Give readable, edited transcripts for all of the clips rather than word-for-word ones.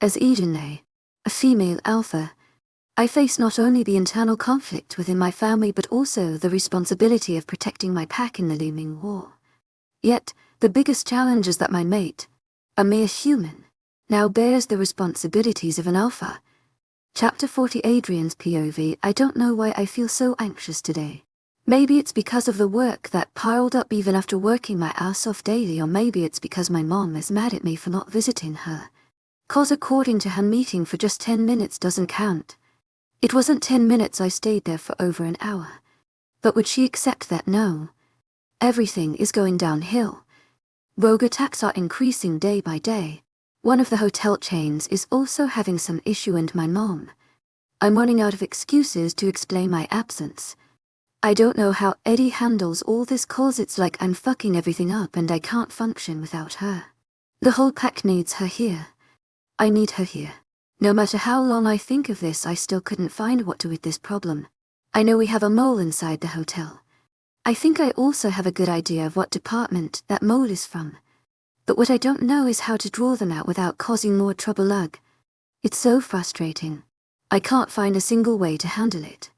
As Eden, a female alpha, I face not only the internal conflict within my family but also the responsibility of protecting my pack in the looming war. Yet, the biggest challenge is that my mate, a mere human, now bears the responsibilities of an alpha. Chapter 40 Adrian's POV. I don't know why I feel so anxious today. Maybe it's because of the work that piled up even after working my ass off daily, or maybe it's because my mom is mad at me for not visiting her. 'Cause according to her, meeting for just 10 minutes doesn't count. It wasn't 10 minutes, I stayed there for over an hour. But would she accept that? No. Everything is going downhill. Rogue attacks are increasing day by day. One of the hotel chains is also having some issue, and my mom. I'm running out of excuses to explain my absence. I don't know how Eddie handles all this, 'cause it's like I'm fucking everything up and I can't function without her. The whole pack needs her here. I need her here. No matter how long I think of this, I still couldn't find what to do with this problem. I know we have a mole inside the hotel. I think I also have a good idea of what department that mole is from. But what I don't know is how to draw them out without causing more trouble. Ugh. It's so frustrating. I can't find a single way to handle it.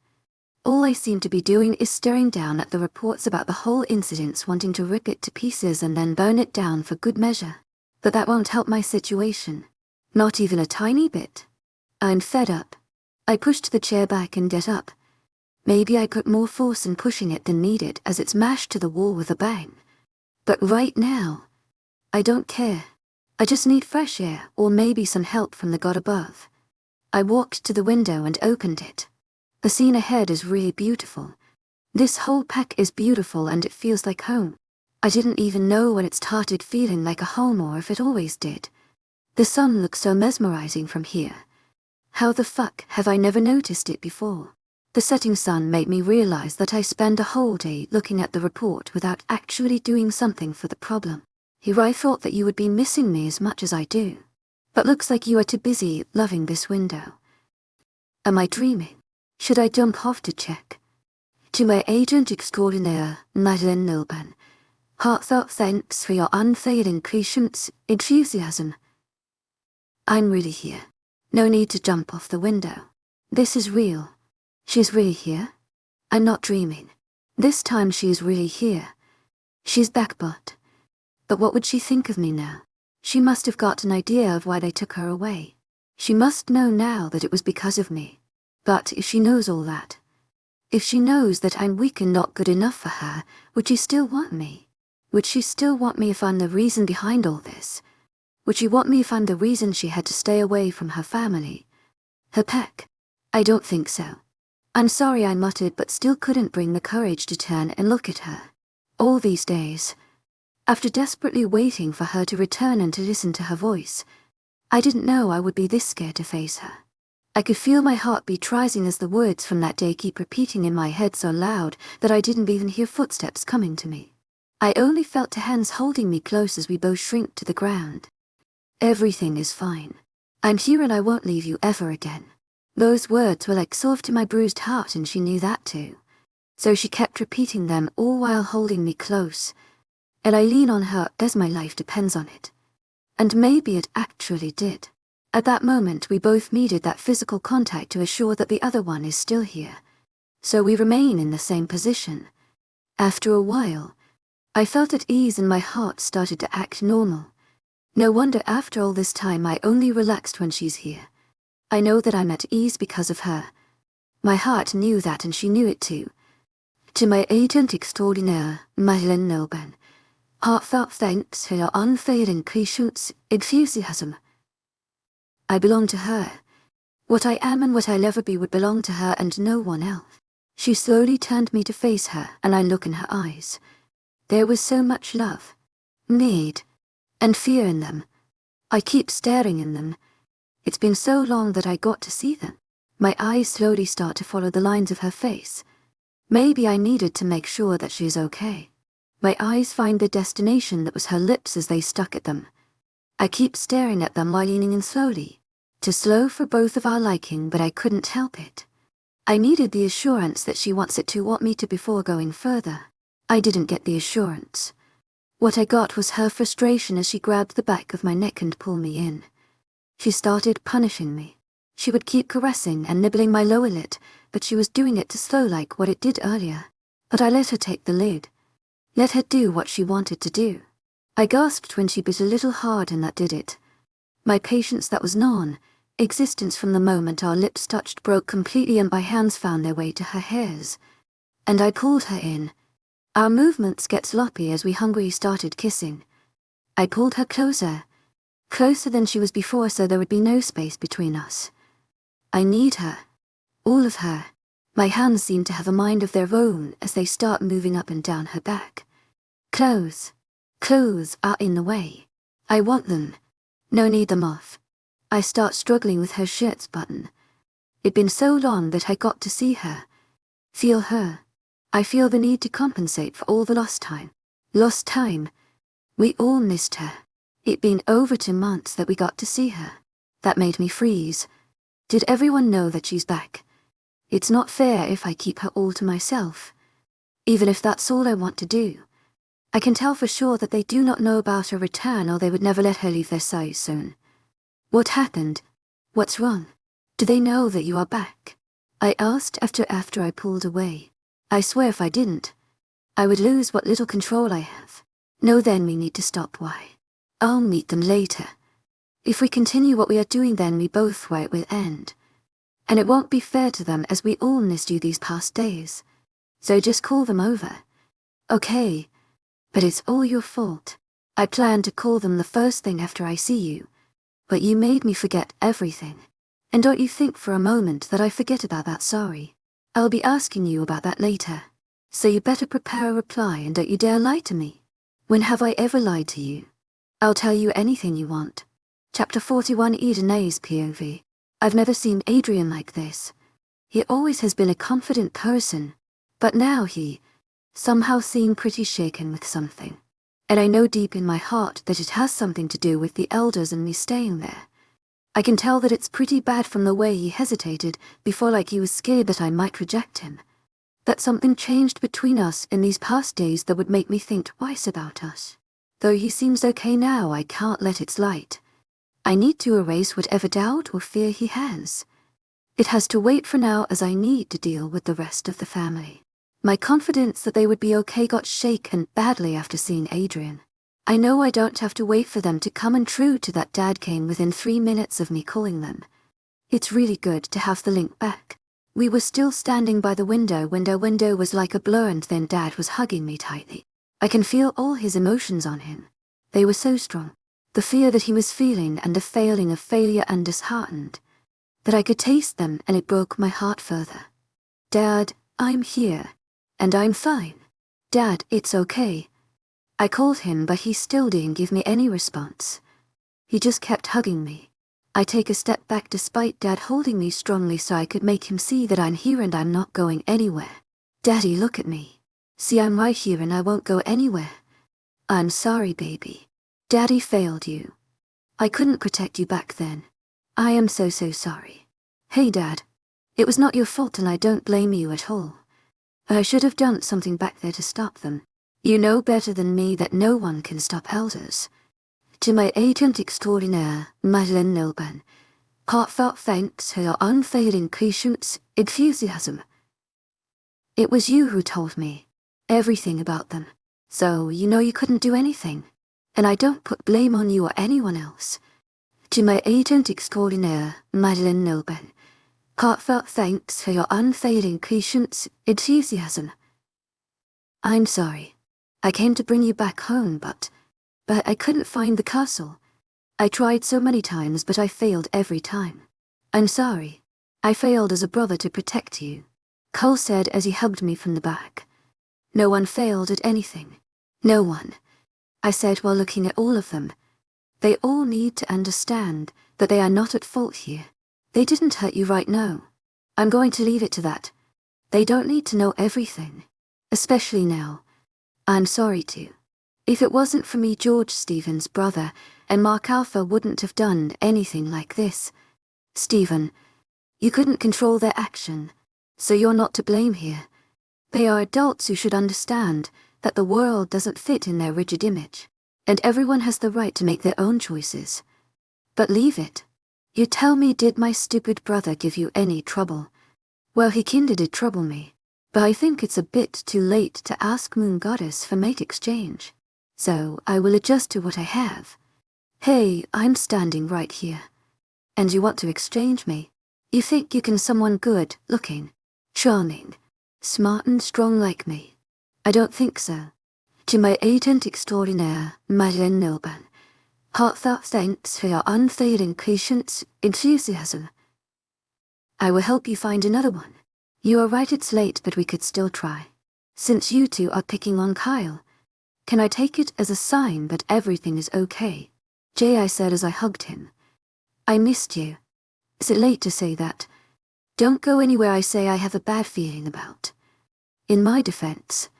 All I seem to be doing is staring down at the reports about the whole incident, wanting to rip it to pieces and then burn it down for good measure. But that won't help my situation. Not even a tiny bit. I'm fed up. I pushed the chair back and get up. Maybe I put more force in pushing it than needed, as it's mashed to the wall with a bang. But right now, I don't care. I just need fresh air, or maybe some help from the god above. I walked to the window and opened it. The scene ahead is really beautiful. This whole pack is beautiful and it feels like home. I didn't even know when it started feeling like a home, or if it always did. The sun looks so mesmerizing from here. How the fuck have I never noticed it before? The setting sun made me realize that I spend a whole day looking at the report without actually doing something for the problem. Here I thought that you would be missing me as much as I do. But looks like you are too busy loving this window. Am I dreaming? Should I jump off to check? To my agent extraordinaire, Madeline, heartfelt thanks for your unfailing patience, enthusiasm. I'm really here. No need to jump off the window. This is real. She's really here. I'm not dreaming. This time she is really here. She's back, but what would she think of me now? She must have got an idea of why they took her away. She must know now that it was because of me. But if she knows all that, if she knows that I'm weak and not good enough for her, would she still want me? Would she still want me if I'm the reason behind all this? Would she want me if I'm the reason she had to stay away from her family? Her pack? I don't think so. I'm sorry, I muttered, but still couldn't bring the courage to turn and look at her. All these days, after desperately waiting for her to return and to listen to her voice, I didn't know I would be this scared to face her. I could feel my heartbeat rising as the words from that day keep repeating in my head so loud that I didn't even hear footsteps coming to me. I only felt her hands holding me close as we both shrink to the ground. Everything is fine. I'm here and I won't leave you ever again. Those words were like salve to my bruised heart, and she knew that too. So she kept repeating them, all while holding me close. And I lean on her as my life depends on it. And maybe it actually did. At that moment we both needed that physical contact to assure that the other one is still here. So we remain in the same position. After a while, I felt at ease and my heart started to act normal. No wonder after all this time I only relaxed when she's here. I know that I'm at ease because of her. My heart knew that and she knew it too. To my agent extraordinaire, Madeline, heartfelt thanks for your unfailing patience, enthusiasm. I belong to her. What I am and what I'll ever be would belong to her and no one else. She slowly turned me to face her, and I look in her eyes. There was so much love, need, and fear in them. I keep staring in them. It's been so long that I got to see them. My eyes slowly start to follow the lines of her face. Maybe I needed to make sure that she is okay. My eyes find the destination that was her lips as they stuck at them. I keep staring at them while leaning in slowly. Too slow for both of our liking, but I couldn't help it. I needed the assurance that she wants it to want me to before going further. I didn't get the assurance. What I got was her frustration as she grabbed the back of my neck and pulled me in. She started punishing me. She would keep caressing and nibbling my lower lid, but she was doing it too slow like what it did earlier. But I let her take the lead. Let her do what she wanted to do. I gasped when she bit a little hard and that did it. My patience that was non-existence from the moment our lips touched broke completely and my hands found their way to her hairs. And I pulled her in. Our movements get sloppy as we hungrily started kissing. I pulled her closer than she was before so there would be no space between us. I need her. All of her. My hands seem to have a mind of their own as they start moving up and down her back. Clothes are in the way. I want them. No, need them off. I start struggling with her shirt's button. It'd been so long that I got to see her. Feel her. I feel the need to compensate for all the lost time. Lost time. We all missed her. It'd been over 2 months that we got to see her. That made me freeze. Did everyone know that she's back? It's not fair if I keep her all to myself. Even if that's all I want to do. I can tell for sure that they do not know about her return or they would never let her leave their side soon. What happened? What's wrong? Do they know that you are back? I asked after I pulled away. I swear if I didn't, I would lose what little control I have. No, then we need to stop. Why? I'll meet them later. If we continue what we are doing then we both where it will end. And it won't be fair to them as we all missed you these past days. So just call them over. Okay. But it's all your fault. I planned to call them the first thing after I see you. But you made me forget everything. And don't you think for a moment that I forget about that, sorry. I'll be asking you about that later. So you better prepare a reply and don't you dare lie to me. When have I ever lied to you? I'll tell you anything you want. Chapter 41 Edene's POV. I've never seen Adrian like this. He always has been a confident person. But now he somehow seemed pretty shaken with something. And I know deep in my heart that it has something to do with the elders and me staying there. I can tell that it's pretty bad from the way he hesitated before, like he was scared that I might reject him. That something changed between us in these past days that would make me think twice about us. Though he seems okay now, I can't let it slide. I need to erase whatever doubt or fear he has. It has to wait for now as I need to deal with the rest of the family. My confidence that they would be okay got shaken badly after seeing Adrian. I know I don't have to wait for them to come, and true to that, Dad came within 3 minutes of me calling them. It's really good to have the link back. We were still standing by the window was like a blur and then Dad was hugging me tightly. I can feel all his emotions on him. They were so strong. The fear that he was feeling and the feeling of failure and disheartened. That I could taste them and it broke my heart further. Dad, I'm here. And I'm fine. Dad, it's okay. I called him but he still didn't give me any response. He just kept hugging me. I take a step back despite Dad holding me strongly so I could make him see that I'm here and I'm not going anywhere. Daddy, look at me. See, I'm right here and I won't go anywhere. I'm sorry, baby. Daddy failed you. I couldn't protect you back then. I am so sorry. Hey, Dad. It was not your fault and I don't blame you at all. I should have done something back there to stop them. You know better than me that no one can stop elders. To my agent extraordinaire, Madeleine Nilban, heartfelt thanks for your unfailing patience, enthusiasm. It was you who told me everything about them, so you know you couldn't do anything. And I don't put blame on you or anyone else. To my agent extraordinaire, Madeleine Nilban, heartfelt thanks for your unfailing patience, enthusiasm. I'm sorry. I came to bring you back home, but I couldn't find the castle. I tried so many times, but I failed every time. I'm sorry. I failed as a brother to protect you, Cole said as he hugged me from the back. No one failed at anything. No one. I said while looking at all of them. They all need to understand that they are not at fault here. They didn't hurt you, right? No. I'm going to leave it to that. They don't need to know everything. Especially now. I'm sorry to. If it wasn't for me, George Stephen's brother, and Mark Alpha wouldn't have done anything like this. Stephen, you couldn't control their action, so you're not to blame here. They are adults who should understand that the world doesn't fit in their rigid image, and everyone has the right to make their own choices. But leave it. You tell me, did my stupid brother give you any trouble? Well, he kinda did trouble me. But I think it's a bit too late to ask Moon Goddess for mate exchange. So I will adjust to what I have. Hey, I'm standing right here. And you want to exchange me? You think you can someone good, looking, charming, smart and strong like me? I don't think so. To my agent extraordinaire, Madeleine Milburn, heartfelt thanks for your unfailing patience, enthusiasm. I will help you find another one. You are right, it's late, but we could still try. Since you two are picking on Kyle, can I take it as a sign that everything is okay? Jay, I said as I hugged him. I missed you. Is it late to say that? Don't go anywhere I say I have a bad feeling about. In my defense,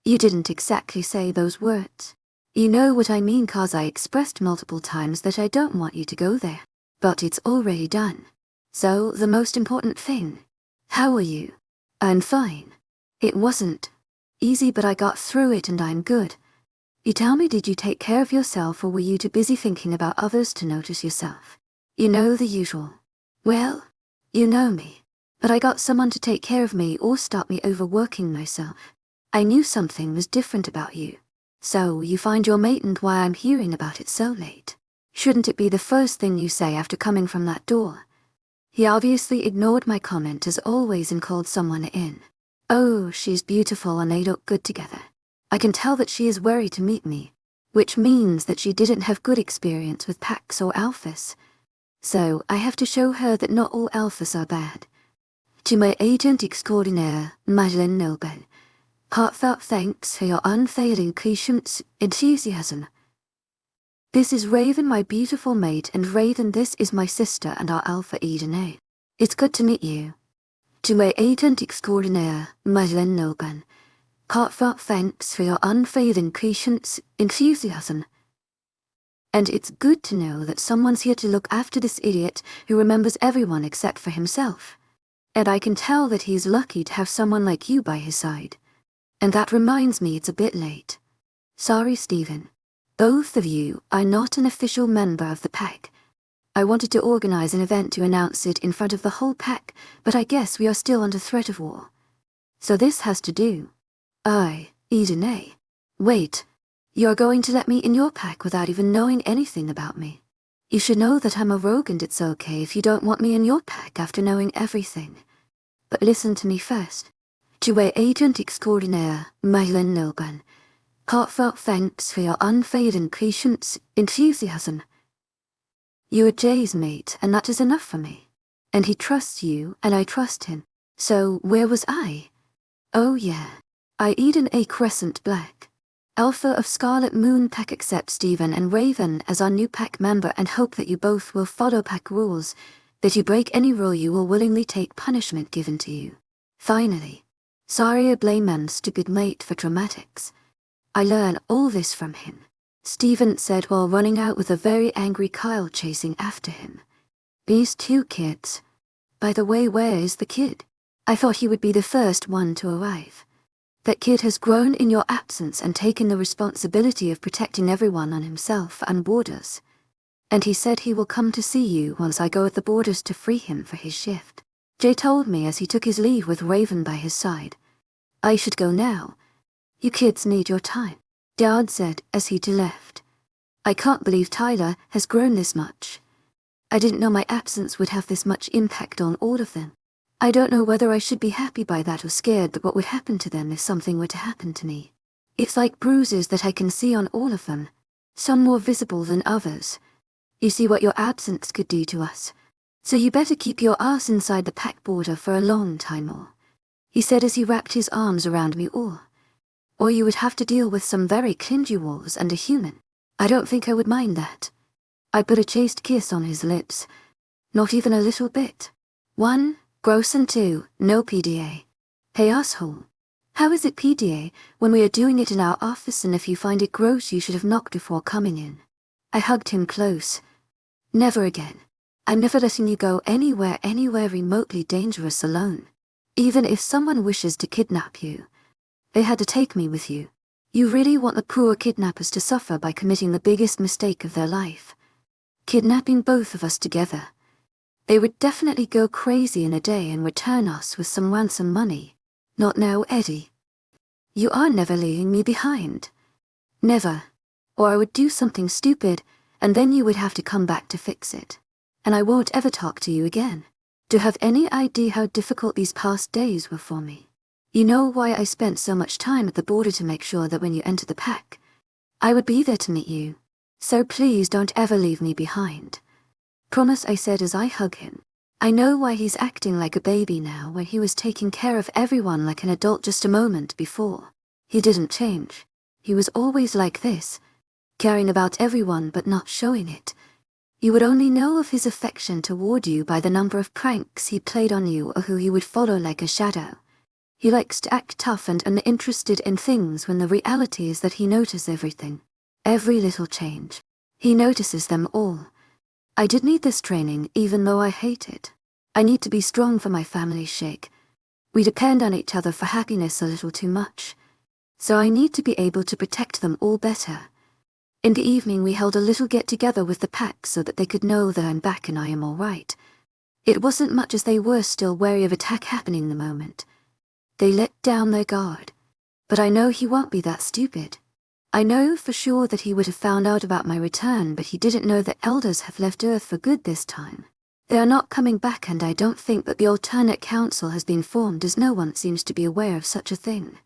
you didn't exactly say those words. You know what I mean, 'cause I expressed multiple times that I don't want you to go there. But it's already done. So, the most important thing. How are you? I'm fine. It wasn't easy, but I got through it and I'm good. You tell me, did you take care of yourself, or were you too busy thinking about others to notice yourself? You know the usual. Well, you know me. But I got someone to take care of me or stop me overworking myself. I knew something was different about you. So you find your mate, and why I'm hearing about it so late. Shouldn't it be the first thing you say after coming from that door? He obviously ignored my comment as always and called someone in. Oh, she's beautiful and they look good together. I can tell that she is worried to meet me, which means that she didn't have good experience with packs or alphas. So I have to show her that not all alphas are bad. To my agent extraordinaire, Madeleine Milburn, heartfelt thanks for your unfailing patience, enthusiasm. This is Raven, my beautiful mate, and Raven, this is my sister and our Alpha Eden. It's good to meet you. To my agent extraordinaire, Madeleine Milburn, heartfelt thanks for your unfailing patience, enthusiasm. And it's good to know that someone's here to look after this idiot who remembers everyone except for himself. And I can tell that he's lucky to have someone like you by his side. And that reminds me, it's a bit late. Sorry, Stephen. Both of you are not an official member of the pack. I wanted to organize an event to announce it in front of the whole pack, but I guess we are still under threat of war. So this has to do. Eden. Wait, you're going to let me in your pack without even knowing anything about me? You should know that I'm a rogue, and it's okay if you don't want me in your pack after knowing everything. But listen to me first. To my agent extraordinaire, Madeleine Milburn, heartfelt thanks for your unfailing patience, enthusiasm. You are Jay's mate, and that is enough for me. And he trusts you, and I trust him. So where was I? Oh yeah, I Eden a Crescent Black. Alpha of Scarlet Moon Pack, accept Stephen and Raven as our new pack member and hope that you both will follow pack rules, that you break any rule you will willingly take punishment given to you. Finally, sorry I blame man's stupid mate for traumatics. I learn all this from him, Stephen said while running out with a very angry Kyle chasing after him. These two kids. By the way, where is the kid? I thought he would be the first one to arrive. That kid has grown in your absence and taken the responsibility of protecting everyone on himself and borders. And he said he will come to see you once I go at the borders to free him for his shift. Jay told me as he took his leave with Raven by his side. I should go now. You kids need your time, Dad said as he left. I can't believe Tyler has grown this much. I didn't know my absence would have this much impact on all of them. I don't know whether I should be happy by that or scared that what would happen to them if something were to happen to me. It's like bruises that I can see on all of them, some more visible than others. You see what your absence could do to us. So you better keep your ass inside the pack border for a long time more, he said as he wrapped his arms around me. Or you would have to deal with some very clingy walls and a human. I don't think I would mind that. I put a chaste kiss on his lips. Not even a little bit. 1, gross, and 2, no PDA. Hey asshole. How is it PDA when we are doing it in our office, and if you find it gross you should have knocked before coming in? I hugged him close. Never again. I'm never letting you go anywhere remotely dangerous alone. Even if someone wishes to kidnap you, they had to take me with you. You really want the poor kidnappers to suffer by committing the biggest mistake of their life? Kidnapping both of us together. They would definitely go crazy in a day and return us with some ransom money. Not now, Eddie. You are never leaving me behind. Never. Or I would do something stupid, and then you would have to come back to fix it. And I won't ever talk to you again. Do you have any idea how difficult these past days were for me? You know why I spent so much time at the border to make sure that when you enter the pack, I would be there to meet you. So please don't ever leave me behind. Promise, I said as I hug him. I know why he's acting like a baby now when he was taking care of everyone like an adult just a moment before. He didn't change. He was always like this, caring about everyone but not showing it. You would only know of his affection toward you by the number of pranks he played on you or who he would follow like a shadow. He likes to act tough and uninterested in things when the reality is that he notices everything. Every little change. He notices them all. I did need this training even though I hate it. I need to be strong for my family's sake. We depend on each other for happiness a little too much. So I need to be able to protect them all better. In the evening we held a little get-together with the pack so that they could know that I'm back and I am all right. It wasn't much as they were still wary of attack happening the moment. They let down their guard. But I know he won't be that stupid. I know for sure that he would have found out about my return, but he didn't know that elders have left Earth for good this time. They are not coming back, and I don't think that the alternate council has been formed, as no one seems to be aware of such a thing.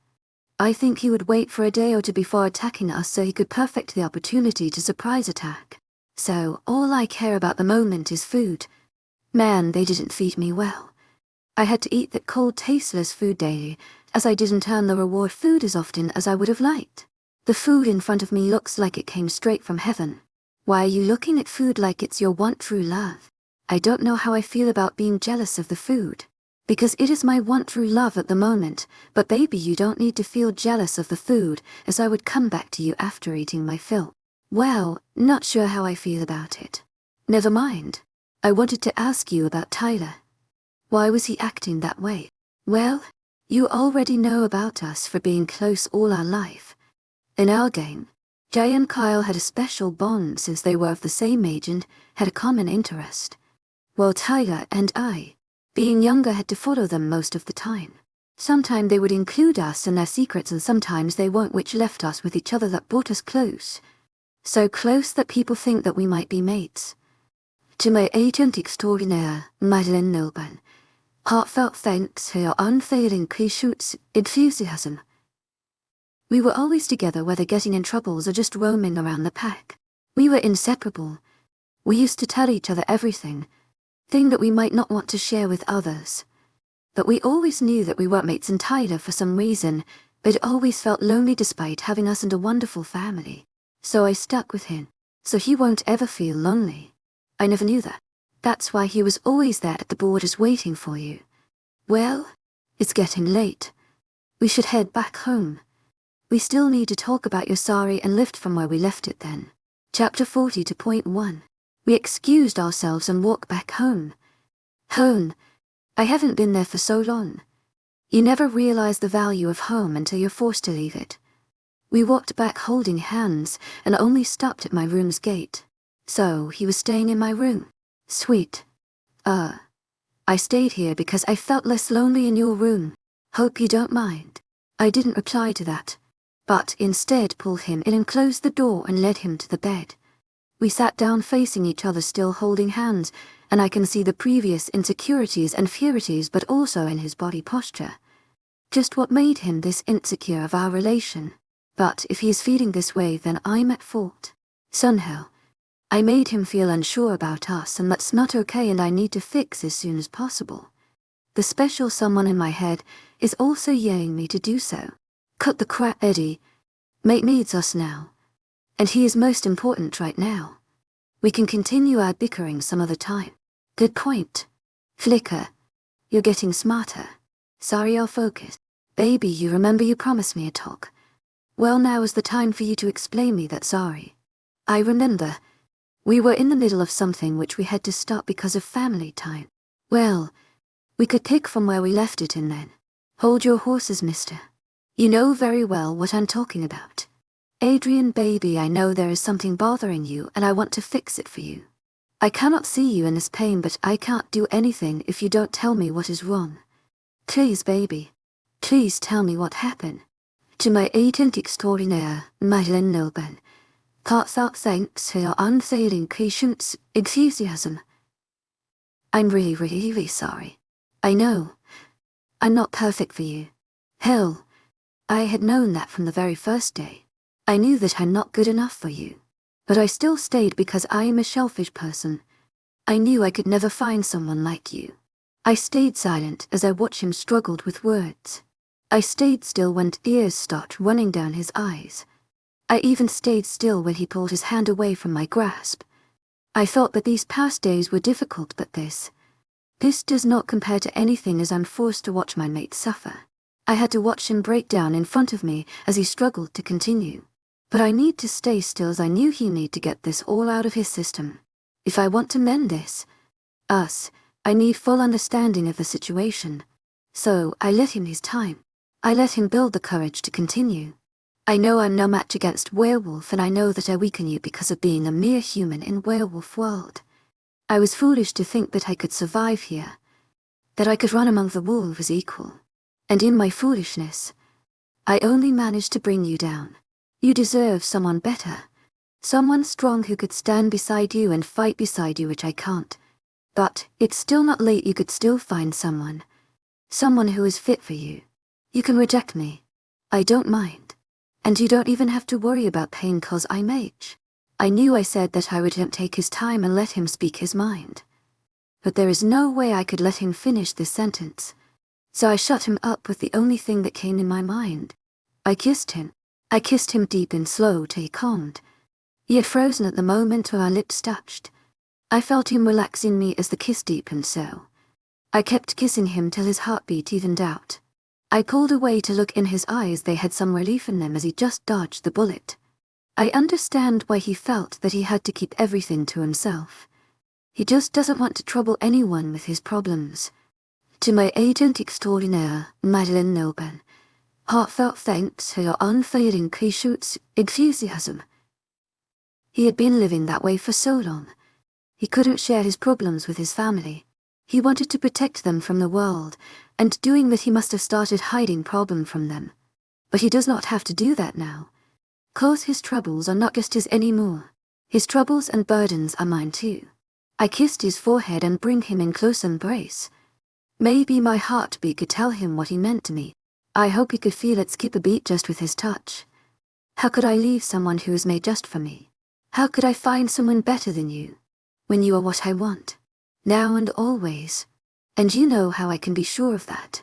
I think he would wait for a day or two before attacking us so he could perfect the opportunity to surprise attack. So, all I care about the moment is food. Man, they didn't feed me well. I had to eat that cold, tasteless food daily, as I didn't earn the reward food as often as I would have liked. The food in front of me looks like it came straight from heaven. Why are you looking at food like it's your one true love? I don't know how I feel about being jealous of the food. Because it is my one true love at the moment, but baby, you don't need to feel jealous of the food, as I would come back to you after eating my fill. Well, not sure how I feel about it. Never mind. I wanted to ask you about Tyler. Why was he acting that way? Well, you already know about us for being close all our life. In our game, Jay and Kyle had a special bond since they were of the same age and had a common interest. While Tyler and I, being younger, had to follow them most of the time. Sometimes they would include us in their secrets and sometimes they won't, which left us with each other that brought us close. So close that people think that we might be mates. To my agent extraordinaire, Madeleine Nilban, heartfelt thanks for your unfailing patience, enthusiasm. We were always together, whether getting in troubles or just roaming around the pack. We were inseparable. We used to tell each other everything, thing that we might not want to share with others. But we always knew that we weren't mates, and Tyler, for some reason, but always felt lonely despite having us and a wonderful family. So I stuck with him, so he won't ever feel lonely. I never knew that. That's why he was always there at the borders waiting for you. Well, it's getting late. We should head back home. We still need to talk about your sari and lift from where we left it then. Chapter 40:1. We excused ourselves and walked back home. Home. I haven't been there for so long. You never realize the value of home until you're forced to leave it. We walked back holding hands and only stopped at my room's gate. So he was staying in my room. Sweet. I stayed here because I felt less lonely in your room. Hope you don't mind. I didn't reply to that, but instead pulled him in and closed the door and led him to the bed. We sat down facing each other, still holding hands, and I can see the previous insecurities and furities, but also in his body posture. Just what made him this insecure of our relation. But if he is feeling this way, then I'm at fault. Somehow, I made him feel unsure about us, and that's not okay, and I need to fix as soon as possible. The special someone in my head is also yelling me to do so. Cut the crap, Eddie. Mate needs us now. And he is most important right now. We can continue our bickering some other time. Good point. Flicker. You're getting smarter. Sorry, I'll focus. Baby, you remember you promised me a talk. Well, now is the time for you to explain me that sorry. I remember. We were in the middle of something which we had to stop because of family time. Well, we could pick from where we left it and then. Hold your horses, mister. You know very well what I'm talking about. Adrian, baby, I know there is something bothering you and I want to fix it for you. I cannot see you in this pain, but I can't do anything if you don't tell me what is wrong. Please, baby. Please tell me what happened. To my agent extraordinaire, Madeleine Nilben. Heartfelt thanks for your unfailing patience, enthusiasm. I'm really sorry. I know. I'm not perfect for you. Hell, I had known that from the very first day. I knew that I'm not good enough for you. But I still stayed because I am a selfish person. I knew I could never find someone like you. I stayed silent as I watched him struggle with words. I stayed still when tears started running down his eyes. I even stayed still when he pulled his hand away from my grasp. I felt that these past days were difficult, but this does not compare to anything as I'm forced to watch my mate suffer. I had to watch him break down in front of me as he struggled to continue. But I need to stay still as I knew he needed to get this all out of his system. If I want to mend us, I need full understanding of the situation. So I let him his time. I let him build the courage to continue. I know I'm no match against Werewolf, and I know that I weaken you because of being a mere human in Werewolf world. I was foolish to think that I could survive here, that I could run among the wolves as equal. And in my foolishness, I only managed to bring you down. You deserve someone better. Someone strong who could stand beside you and fight beside you, which I can't. But it's still not late. You could still find someone. Someone who is fit for you. You can reject me. I don't mind. And you don't even have to worry about pain, cause I'm H. I knew I said that I would take his time and let him speak his mind. But there is no way I could let him finish this sentence. So I shut him up with the only thing that came in my mind. I kissed him. I kissed him deep and slow till he calmed. He had frozen at the moment where our lips touched. I felt him relaxing me as the kiss deepened so. I kept kissing him till his heartbeat evened out. I pulled away to look in his eyes. They had some relief in them as he just dodged the bullet. I understand why he felt that he had to keep everything to himself. He just doesn't want to trouble anyone with his problems. To my agent extraordinaire, Madeleine Nilben. Heartfelt thanks for your unfailing patience, enthusiasm. He had been living that way for so long. He couldn't share his problems with his family. He wanted to protect them from the world, and doing that he must have started hiding problem from them. But he does not have to do that now. Cause his troubles are not just his anymore. His troubles and burdens are mine too. I kissed his forehead and bring him in close embrace. Maybe my heartbeat could tell him what he meant to me. I hope he could feel it skip a beat just with his touch. How could I leave someone who is made just for me? How could I find someone better than you? When you are what I want. Now and always. And you know how I can be sure of that.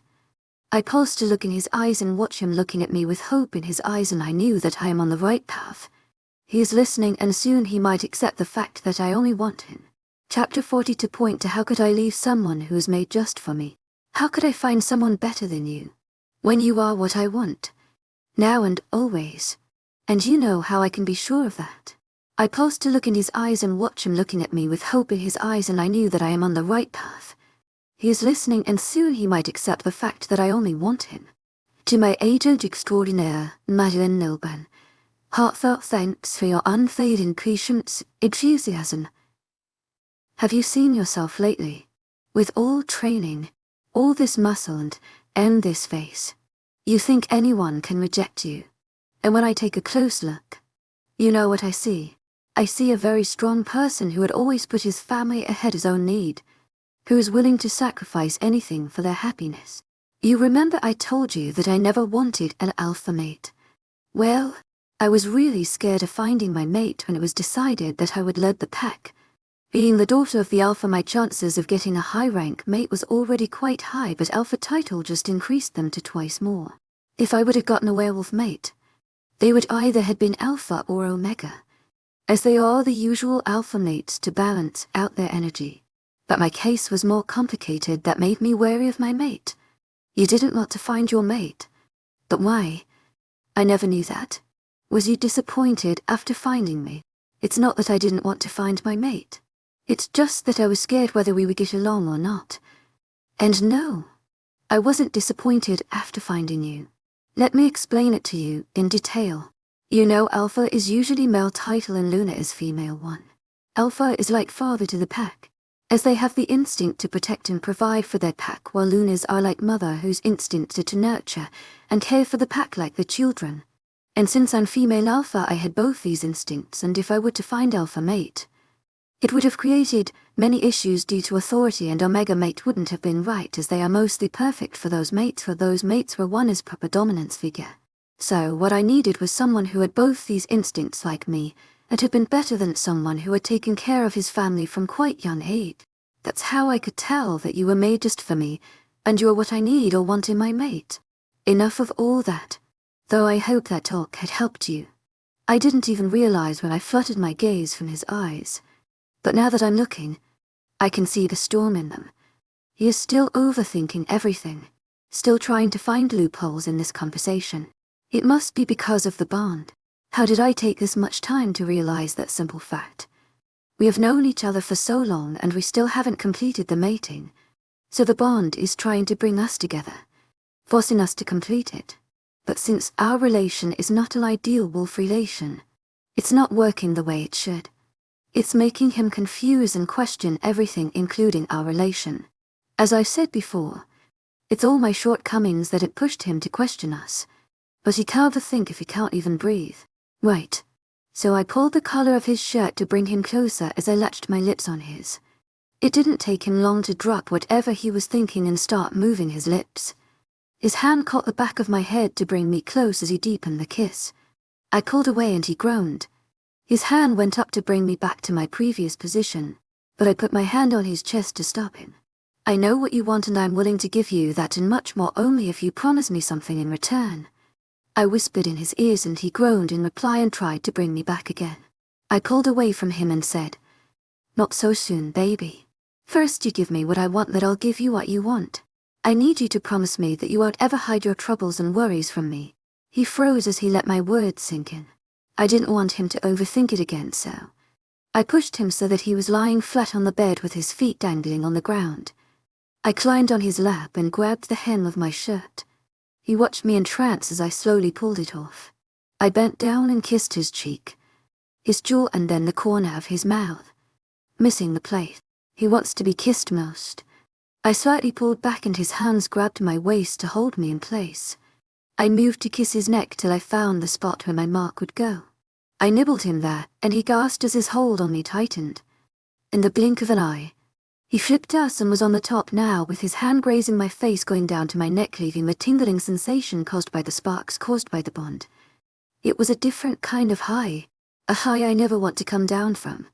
I paused to look in his eyes and watch him looking at me with hope in his eyes, and I knew that I am on the right path. He is listening, and soon he might accept the fact that I only want him. Chapter 40. To point to how could I leave someone who is made just for me? How could I find someone better than you? When you are what I want. Now and always. And you know how I can be sure of that. I paused to look in his eyes and watch him looking at me with hope in his eyes, and I knew that I am on the right path. He is listening, and soon he might accept the fact that I only want him. To my agent extraordinaire, Madeleine Nilben. Heartfelt thanks for your unfailing patience, enthusiasm. Have you seen yourself lately? With all training, all this muscle and this face. You think anyone can reject you. And when I take a close look, you know what I see? I see a very strong person who had always put his family ahead his own need, who is willing to sacrifice anything for their happiness. You remember I told you that I never wanted an alpha mate. Well, I was really scared of finding my mate when it was decided that I would lead the pack. Being the daughter of the Alpha, my chances of getting a high-rank mate was already quite high, but Alpha title just increased them to twice more. If I would have gotten a werewolf mate, they would either have been Alpha or Omega, as they are the usual Alpha mates to balance out their energy. But my case was more complicated. That made me wary of my mate. You didn't want to find your mate. But why? I never knew that. Was you disappointed after finding me? It's not that I didn't want to find my mate. It's just that I was scared whether we would get along or not. And no, I wasn't disappointed after finding you. Let me explain it to you in detail. You know Alpha is usually male title and Luna is female one. Alpha is like father to the pack, as they have the instinct to protect and provide for their pack, while Lunas are like mother, whose instinct is to nurture and care for the pack like the children. And since I'm female Alpha, I had both these instincts, and if I were to find Alpha mate, it would have created many issues due to authority, and Omega mate wouldn't have been right, as they are mostly perfect for those mates where one is proper dominance figure. So what I needed was someone who had both these instincts like me, and had been better than someone who had taken care of his family from quite young age. That's how I could tell that you were made just for me, and you are what I need or want in my mate. Enough of all that, though I hope that talk had helped you. I didn't even realize when I fluttered my gaze from his eyes. But now that I'm looking, I can see the storm in them. He is still overthinking everything, still trying to find loopholes in this conversation. It must be because of the bond. How did I take this much time to realize that simple fact? We have known each other for so long, and we still haven't completed the mating. So the bond is trying to bring us together, forcing us to complete it. But since our relation is not an ideal wolf relation, it's not working the way it should. It's making him confuse and question everything, including our relation. As I've said before, it's all my shortcomings that had pushed him to question us. But he can't think if he can't even breathe. Right. So I pulled the collar of his shirt to bring him closer as I latched my lips on his. It didn't take him long to drop whatever he was thinking and start moving his lips. His hand caught the back of my head to bring me close as he deepened the kiss. I pulled away and he groaned. His hand went up to bring me back to my previous position, but I put my hand on his chest to stop him. I know what you want, and I'm willing to give you that and much more, only if you promise me something in return. I whispered in his ears and he groaned in reply and tried to bring me back again. I pulled away from him and said, "Not so soon, baby. First you give me what I want, then I'll give you what you want. I need you to promise me that you won't ever hide your troubles and worries from me." He froze as he let my words sink in. I didn't want him to overthink it again, so I pushed him so that he was lying flat on the bed with his feet dangling on the ground. I climbed on his lap and grabbed the hem of my shirt. He watched me in trance as I slowly pulled it off. I bent down and kissed his cheek, his jaw, and then the corner of his mouth, missing the place he wants to be kissed most. I slightly pulled back and his hands grabbed my waist to hold me in place. I moved to kiss his neck till I found the spot where my mark would go. I nibbled him there, and he gasped as his hold on me tightened. In the blink of an eye, he flipped us and was on the top now, with his hand grazing my face going down to my neck, leaving the tingling sensation caused by the sparks caused by the bond. It was a different kind of high, a high I never want to come down from.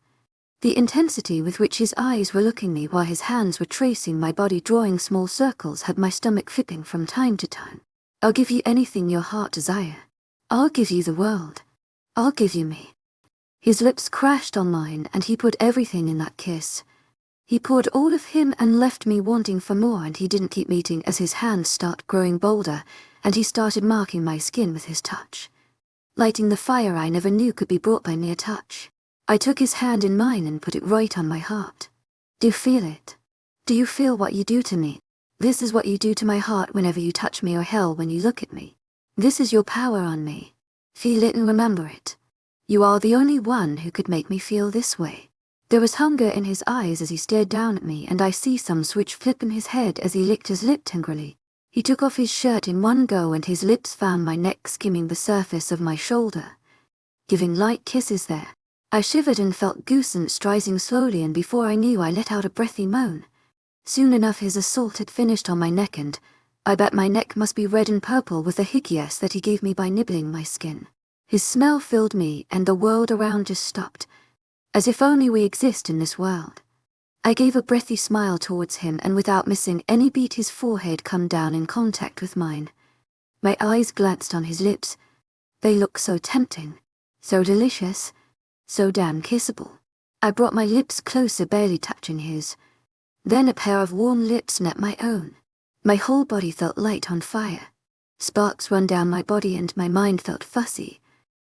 The intensity with which his eyes were looking me while his hands were tracing my body, drawing small circles, had my stomach flipping from time to time. I'll give you anything your heart desire. I'll give you the world. I'll give you me. His lips crashed on mine and he put everything in that kiss. He poured all of him and left me wanting for more, and he didn't keep meeting as his hands started growing bolder and he started marking my skin with his touch, lighting the fire I never knew could be brought by mere touch. I took his hand in mine and put it right on my heart. Do you feel it? Do you feel what you do to me? This is what you do to my heart whenever you touch me, or hell when you look at me. This is your power on me. Feel it and remember it. You are the only one who could make me feel this way. There was hunger in his eyes as he stared down at me, and I see some switch flip in his head as he licked his lip angrily. He took off his shirt in one go and his lips found my neck, skimming the surface of my shoulder, giving light kisses there. I shivered and felt goosebumps rising slowly, and before I knew I let out a breathy moan. Soon enough his assault had finished on my neck, and I bet my neck must be red and purple with the hickeys that he gave me by nibbling my skin. His smell filled me and the world around just stopped, as if only we exist in this world. I gave a breathy smile towards him, and without missing any beat his forehead come down in contact with mine. My eyes glanced on his lips. They looked so tempting, so delicious, so damn kissable. I brought my lips closer, barely touching his. Then a pair of warm lips met my own. My whole body felt light on fire. Sparks ran down my body and my mind felt fussy.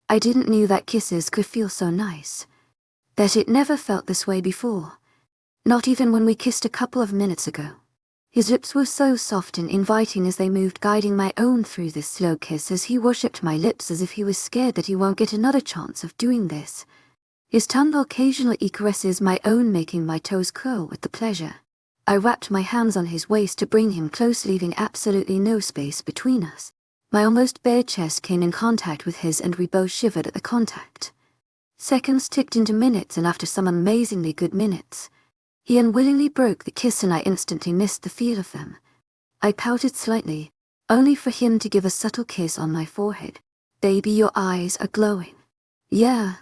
I didn't know that kisses could feel so nice. That it never felt this way before. Not even when we kissed a couple of minutes ago. His lips were so soft and inviting as they moved, guiding my own through this slow kiss as he worshipped my lips as if he was scared that he won't get another chance of doing this. His tongue occasionally caresses my own, making my toes curl with the pleasure. I wrapped my hands on his waist to bring him close, leaving absolutely no space between us. My almost bare chest came in contact with his and we both shivered at the contact. Seconds ticked into minutes, and after some amazingly good minutes, he unwillingly broke the kiss and I instantly missed the feel of them. I pouted slightly, only for him to give a subtle kiss on my forehead. "Baby, your eyes are glowing." "Yeah.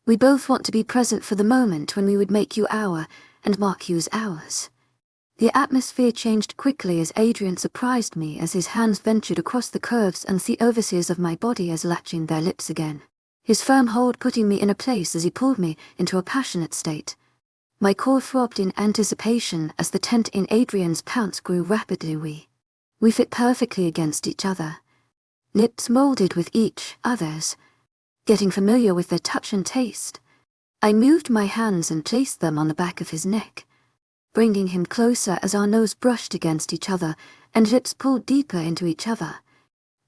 We both want to be present for the moment when we would make you our, and mark you as ours." The atmosphere changed quickly as Adrian surprised me as his hands ventured across the curves and the overseas of my body as latching their lips again. His firm hold putting me in a place as he pulled me into a passionate state. My core throbbed in anticipation as the tent in Adrian's pounce grew rapidly. We fit perfectly against each other, lips molded with each other's, getting familiar with their touch and taste. I moved my hands and placed them on the back of his neck, bringing him closer as our nose brushed against each other and lips pulled deeper into each other.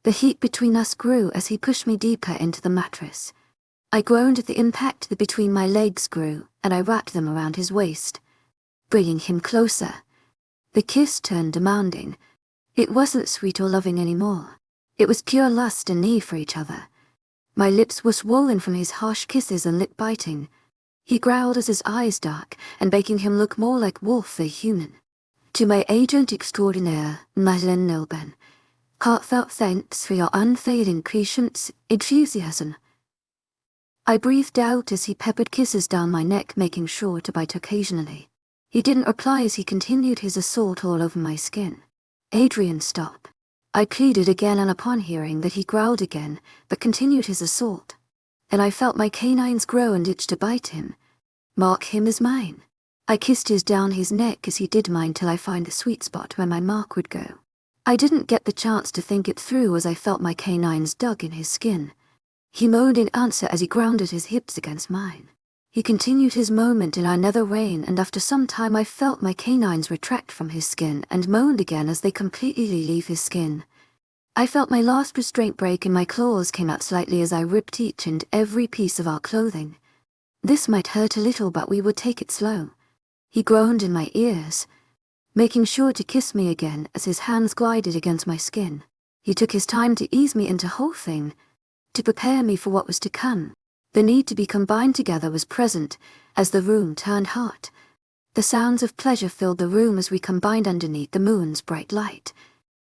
The heat between us grew as he pushed me deeper into the mattress. I groaned at the impact that between my legs grew, and I wrapped them around his waist, bringing him closer. The kiss turned demanding. It wasn't sweet or loving anymore. It was pure lust and need for each other. My lips were swollen from his harsh kisses and lip biting. He growled as his eyes dark and making him look more like wolf than human. To my agent extraordinaire, Madeleine Nilben, heartfelt thanks for your unfailing patience, enthusiasm. I breathed out as he peppered kisses down my neck, making sure to bite occasionally. He didn't reply as he continued his assault all over my skin. "Adrian, stop." I pleaded again, and upon hearing that he growled again, but continued his assault. And I felt my canines grow and itch to bite him. "Mark him as mine." I kissed down his neck as he did mine till I find the sweet spot where my mark would go. I didn't get the chance to think it through as I felt my canines dug in his skin. He moaned in answer as he grounded his hips against mine. He continued his moment in our nether rain, and after some time I felt my canines retract from his skin and moaned again as they completely leave his skin. I felt my last restraint break and my claws came out slightly as I ripped each and every piece of our clothing. This might hurt a little, but we would take it slow. He groaned in my ears, making sure to kiss me again as his hands glided against my skin. He took his time to ease me into whole thing, to prepare me for what was to come. The need to be combined together was present as the room turned hot. The sounds of pleasure filled the room as we combined underneath the moon's bright light.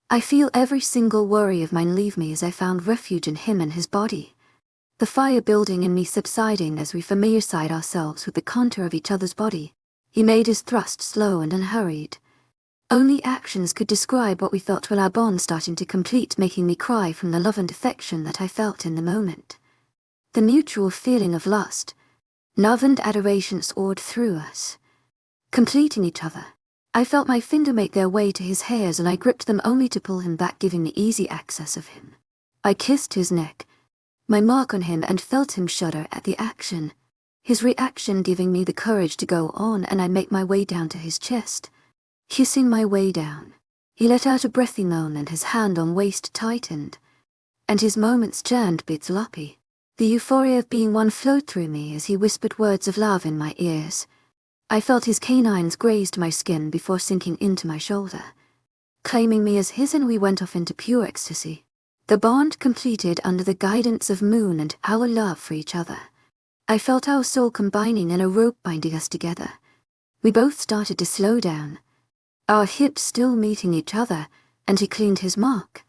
I feel every single worry of mine leave me as I found refuge in him and his body. The fire building in me subsiding as we familiarized ourselves with the contour of each other's body. He made his thrust slow and unhurried. Only actions could describe what we felt when our bond starting to complete, making me cry from the love and affection that I felt in the moment. The mutual feeling of lust, love and adoration soared through us, completing each other. I felt my finger make their way to his hairs and I gripped them only to pull him back, giving me easy access of him. I kissed his neck, my mark on him, and felt him shudder at the action. His reaction giving me the courage to go on, and I make my way down to his chest, kissing my way down. He let out a breathy moan and his hand on waist tightened, and his moments turned bit sloppy. The euphoria of being one flowed through me as he whispered words of love in my ears. I felt his canines grazed my skin before sinking into my shoulder, claiming me as his, and we went off into pure ecstasy. The bond completed under the guidance of moon and our love for each other. I felt our soul combining and a rope binding us together. We both started to slow down, our hips still meeting each other, and he cleaned his mark.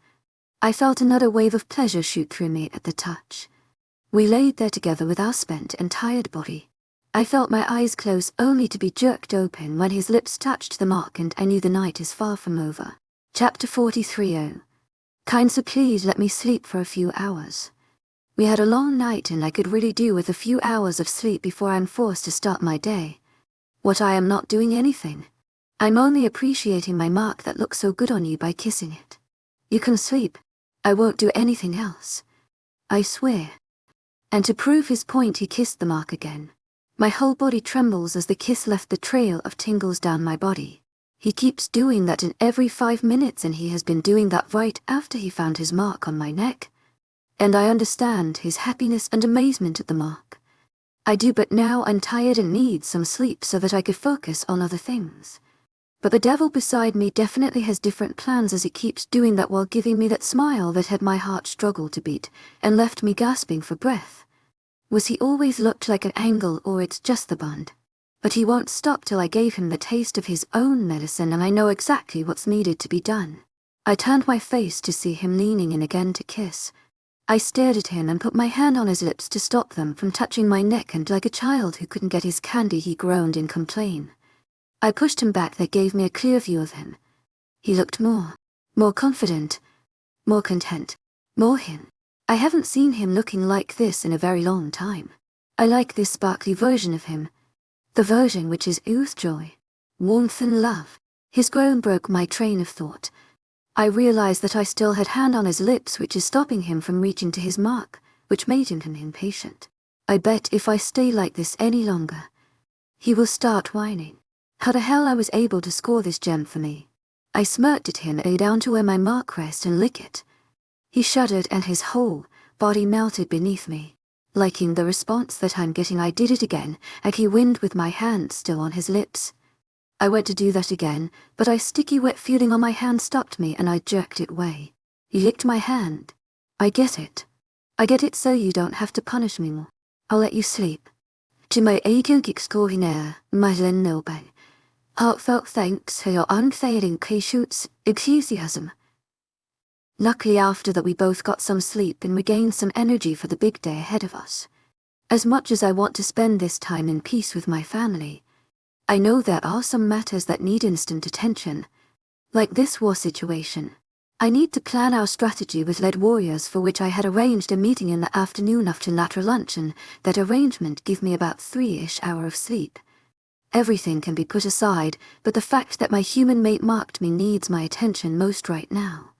I felt another wave of pleasure shoot through me at the touch. We laid there together with our spent and tired body. I felt my eyes close only to be jerked open when his lips touched the mark, and I knew the night is far from over. Chapter 43. Kind sir, please let me sleep for a few hours. We had a long night and I could really do with a few hours of sleep before I'm forced to start my day. What, I am not doing anything. I'm only appreciating my mark that looks so good on you by kissing it. You can sleep. I won't do anything else. I swear. And to prove his point, he kissed the mark again. My whole body trembles as the kiss left the trail of tingles down my body. He keeps doing that in every 5 minutes, and he has been doing that right after he found his mark on my neck. And I understand his happiness and amazement at the mark. I do, but now I'm tired and need some sleep so that I could focus on other things. But the devil beside me definitely has different plans, as he keeps doing that while giving me that smile that had my heart struggle to beat and left me gasping for breath. Was he always looked like an angel, or it's just the Bond? But he won't stop till I gave him the taste of his own medicine, and I know exactly what's needed to be done. I turned my face to see him leaning in again to kiss. I stared at him and put my hand on his lips to stop them from touching my neck, and like a child who couldn't get his candy, he groaned in complaint. I pushed him back. That gave me a clear view of him. He looked more confident, more content, more him. I haven't seen him looking like this in a very long time. I like this sparkly version of him. The version which is youth, joy, warmth and love. His groan broke my train of thought. I realized that I still had hand on his lips, which is stopping him from reaching to his mark, which made him impatient. I bet if I stay like this any longer, he will start whining. How the hell I was able to score this gem for me? I smirked at him, down to where my mark rests, and lick it. He shuddered and his whole body melted beneath me. Liking the response that I'm getting, I did it again, and he whined with my hand still on his lips. I went to do that again, but a sticky wet feeling on my hand stopped me and I jerked it away. He licked my hand. I get it. I get it, so you don't have to punish me more. I'll let you sleep. To my eigen my Nobel. Heartfelt thanks for your unfailing patience, enthusiasm. Luckily, after that, we both got some sleep and regained some energy for the big day ahead of us. As much as I want to spend this time in peace with my family, I know there are some matters that need instant attention. Like this war situation. I need to plan our strategy with lead warriors, for which I had arranged a meeting in the afternoon after latter lunch, and that arrangement gave me about 3-ish hours of sleep. Everything can be put aside, but the fact that my human mate marked me needs my attention most right now.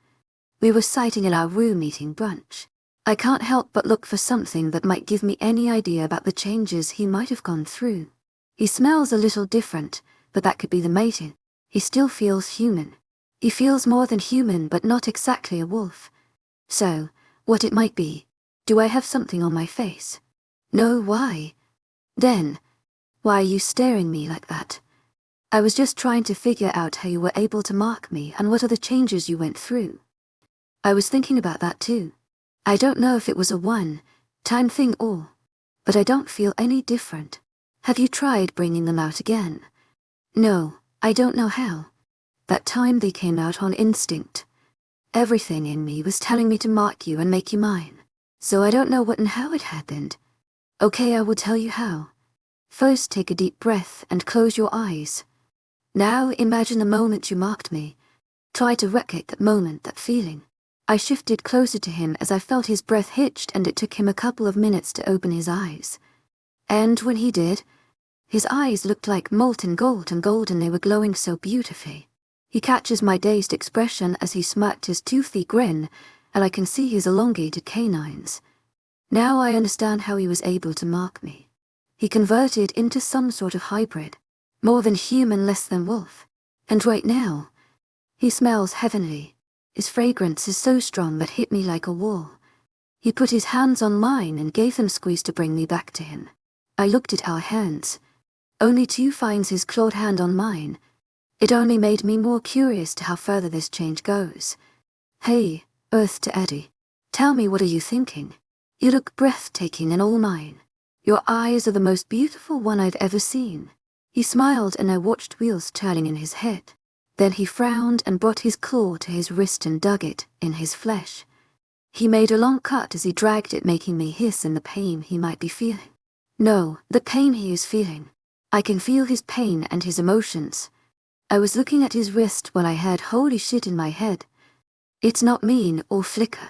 We were sitting in our room eating brunch. I can't help but look for something that might give me any idea about the changes he might have gone through. He smells a little different, but that could be the mating. He still feels human. He feels more than human, but not exactly a wolf. So, what it might be. Do I have something on my face? No, why? Then, why are you staring me like that? I was just trying to figure out how you were able to mark me and what are the changes you went through. I was thinking about that too. I don't know if it was a one-time thing but I don't feel any different. Have you tried bringing them out again? No, I don't know how. That time they came out on instinct. Everything in me was telling me to mark you and make you mine. So I don't know what and how it happened. Okay, I will tell you how. First, take a deep breath and close your eyes. Now imagine the moment you marked me. Try to replicate that moment, that feeling. I shifted closer to him as I felt his breath hitched, and it took him a couple of minutes to open his eyes. And when he did, his eyes looked like molten gold, and golden they were, glowing so beautifully. He catches my dazed expression as he smirked his toothy grin, and I can see his elongated canines. Now I understand how he was able to mark me. He converted into some sort of hybrid, more than human, less than wolf. And right now, he smells heavenly. His fragrance is so strong that hit me like a wall. He put his hands on mine and gave them squeeze to bring me back to him. I looked at our hands. Only 2 finds his clawed hand on mine. It only made me more curious to how further this change goes. Hey, Earth to Eddie. Tell me, what are you thinking? You look breathtaking and all mine. Your eyes are the most beautiful one I've ever seen. He smiled and I watched wheels turning in his head. Then he frowned and brought his claw to his wrist and dug it in his flesh. He made a long cut as he dragged it, making me hiss in the pain he might be feeling. No, the pain he is feeling. I can feel his pain and his emotions. I was looking at his wrist when I heard holy shit in my head. It's not mean or flicker.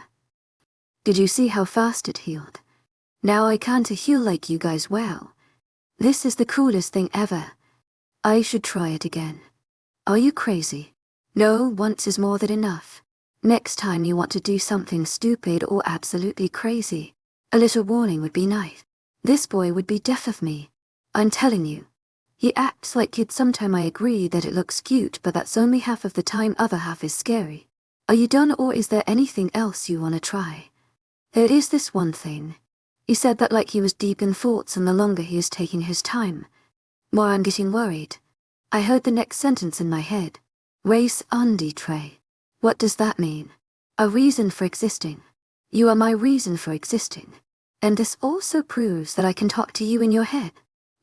Did you see how fast it healed? Now I can't heal like you guys well. This is the coolest thing ever. I should try it again. Are you crazy? No, once is more than enough. Next time you want to do something stupid or absolutely crazy, a little warning would be nice. This boy would be deaf of me. I'm telling you. He acts like kids sometime. I agree that it looks cute, but that's only half of the time, other half is scary. Are you done, or is there anything else you want to try? There is this one thing. He said that like he was deep in thoughts, and the longer he is taking his time, more I'm getting worried. I heard the next sentence in my head. Race undetre. What does that mean? A reason for existing. You are my reason for existing. And this also proves that I can talk to you in your head.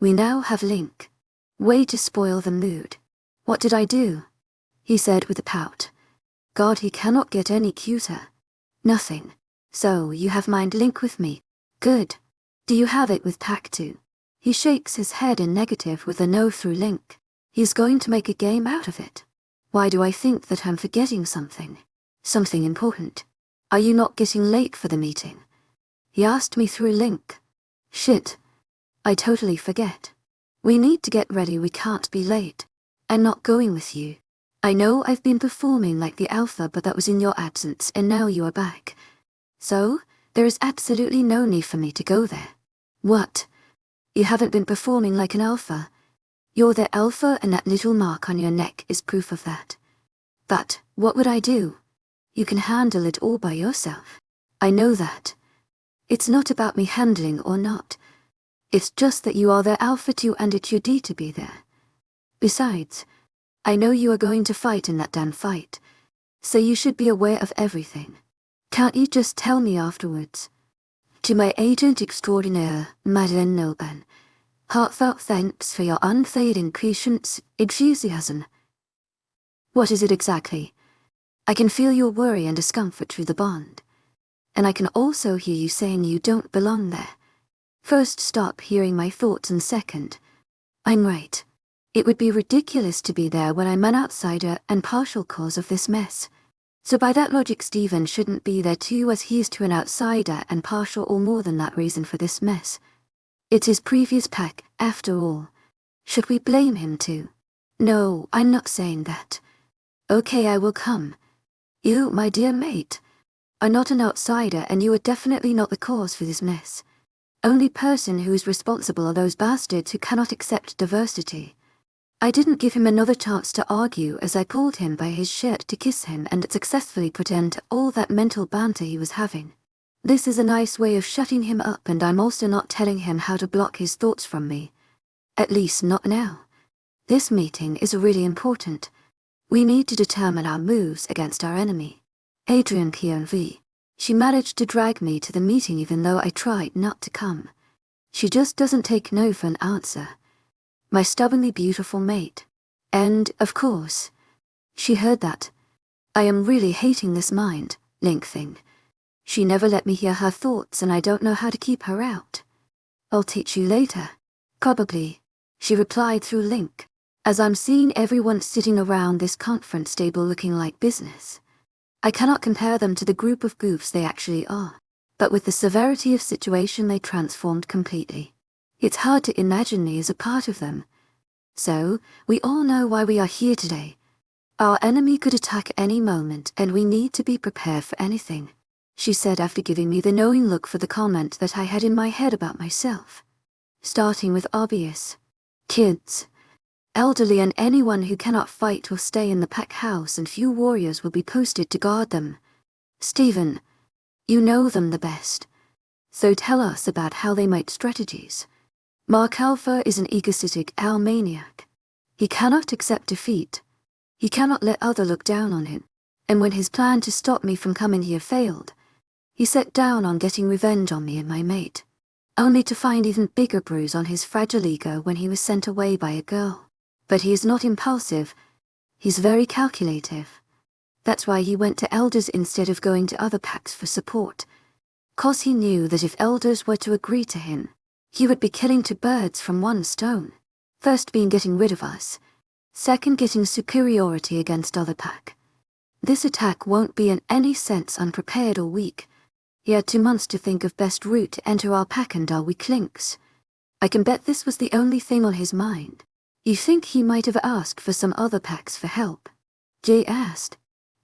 We now have link. Way to spoil the mood. What did I do? He said with a pout. God, he cannot get any cuter. Nothing. So, you have mind link with me. Good. Do you have it with pack too? He shakes his head in negative with a no through link. He's going to make a game out of it. Why do I think that I'm forgetting something? Something important. Are you not getting late for the meeting? He asked me through link. Shit. I totally forget. We need to get ready, we can't be late. I'm not going with you. I know I've been performing like the Alpha, but that was in your absence and now you are back. So, there is absolutely no need for me to go there. What? You haven't been performing like an Alpha. You're the Alpha and that little mark on your neck is proof of that. But, what would I do? You can handle it all by yourself. I know that. It's not about me handling or not. It's just that you are the Alpha too and it's your duty to be there. Besides, I know you are going to fight in that damn fight. So you should be aware of everything. Can't you just tell me afterwards? To my agent extraordinaire, Madeleine Nilban, heartfelt thanks for your unfading patience, enthusiasm. What is it exactly? I can feel your worry and discomfort through the bond. And I can also hear you saying you don't belong there. First, stop hearing my thoughts, and second, I'm right. It would be ridiculous to be there when I'm an outsider and partial cause of this mess. So by that logic, Stephen shouldn't be there too, as he is to an outsider and partial or more than that reason for this mess. It's his previous pack, after all. Should we blame him too? No, I'm not saying that. Okay, I will come. You, my dear mate, are not an outsider and you are definitely not the cause for this mess. Only person who is responsible are those bastards who cannot accept diversity. I didn't give him another chance to argue as I pulled him by his shirt to kiss him and successfully put end to all that mental banter he was having. This is a nice way of shutting him up, and I'm also not telling him how to block his thoughts from me. At least not now. This meeting is really important. We need to determine our moves against our enemy. Adrian PNV. She managed to drag me to the meeting even though I tried not to come. She just doesn't take no for an answer. My stubbornly beautiful mate. And, of course, she heard that. I am really hating this mind link thing. She never let me hear her thoughts and I don't know how to keep her out. I'll teach you later. Probably, she replied through link, as I'm seeing everyone sitting around this conference table looking like business. I cannot compare them to the group of goofs they actually are, but with the severity of situation they transformed completely. It's hard to imagine me as a part of them. So, we all know why we are here today. Our enemy could attack any moment and we need to be prepared for anything, she said after giving me the knowing look for the comment that I had in my head about myself. Starting with obvious. Kids. Elderly and anyone who cannot fight will stay in the pack house and few warriors will be posted to guard them. Stephen, you know them the best. So tell us about how they make strategies. Alpha is an egotistic maniac. He cannot accept defeat. He cannot let other look down on him. And when his plan to stop me from coming here failed, he set down on getting revenge on me and my mate, only to find even bigger bruise on his fragile ego when he was sent away by a girl. But he is not impulsive. He's very calculative. That's why he went to elders instead of going to other packs for support. 'Cause he knew that if elders were to agree to him, he would be killing two birds from one stone. First being getting rid of us. Second, getting superiority against other pack. This attack won't be in any sense unprepared or weak. He had 2 months to think of best route to enter our pack and our weak links. I can bet this was the only thing on his mind. You think he might have asked for some other packs for help? Jay asked.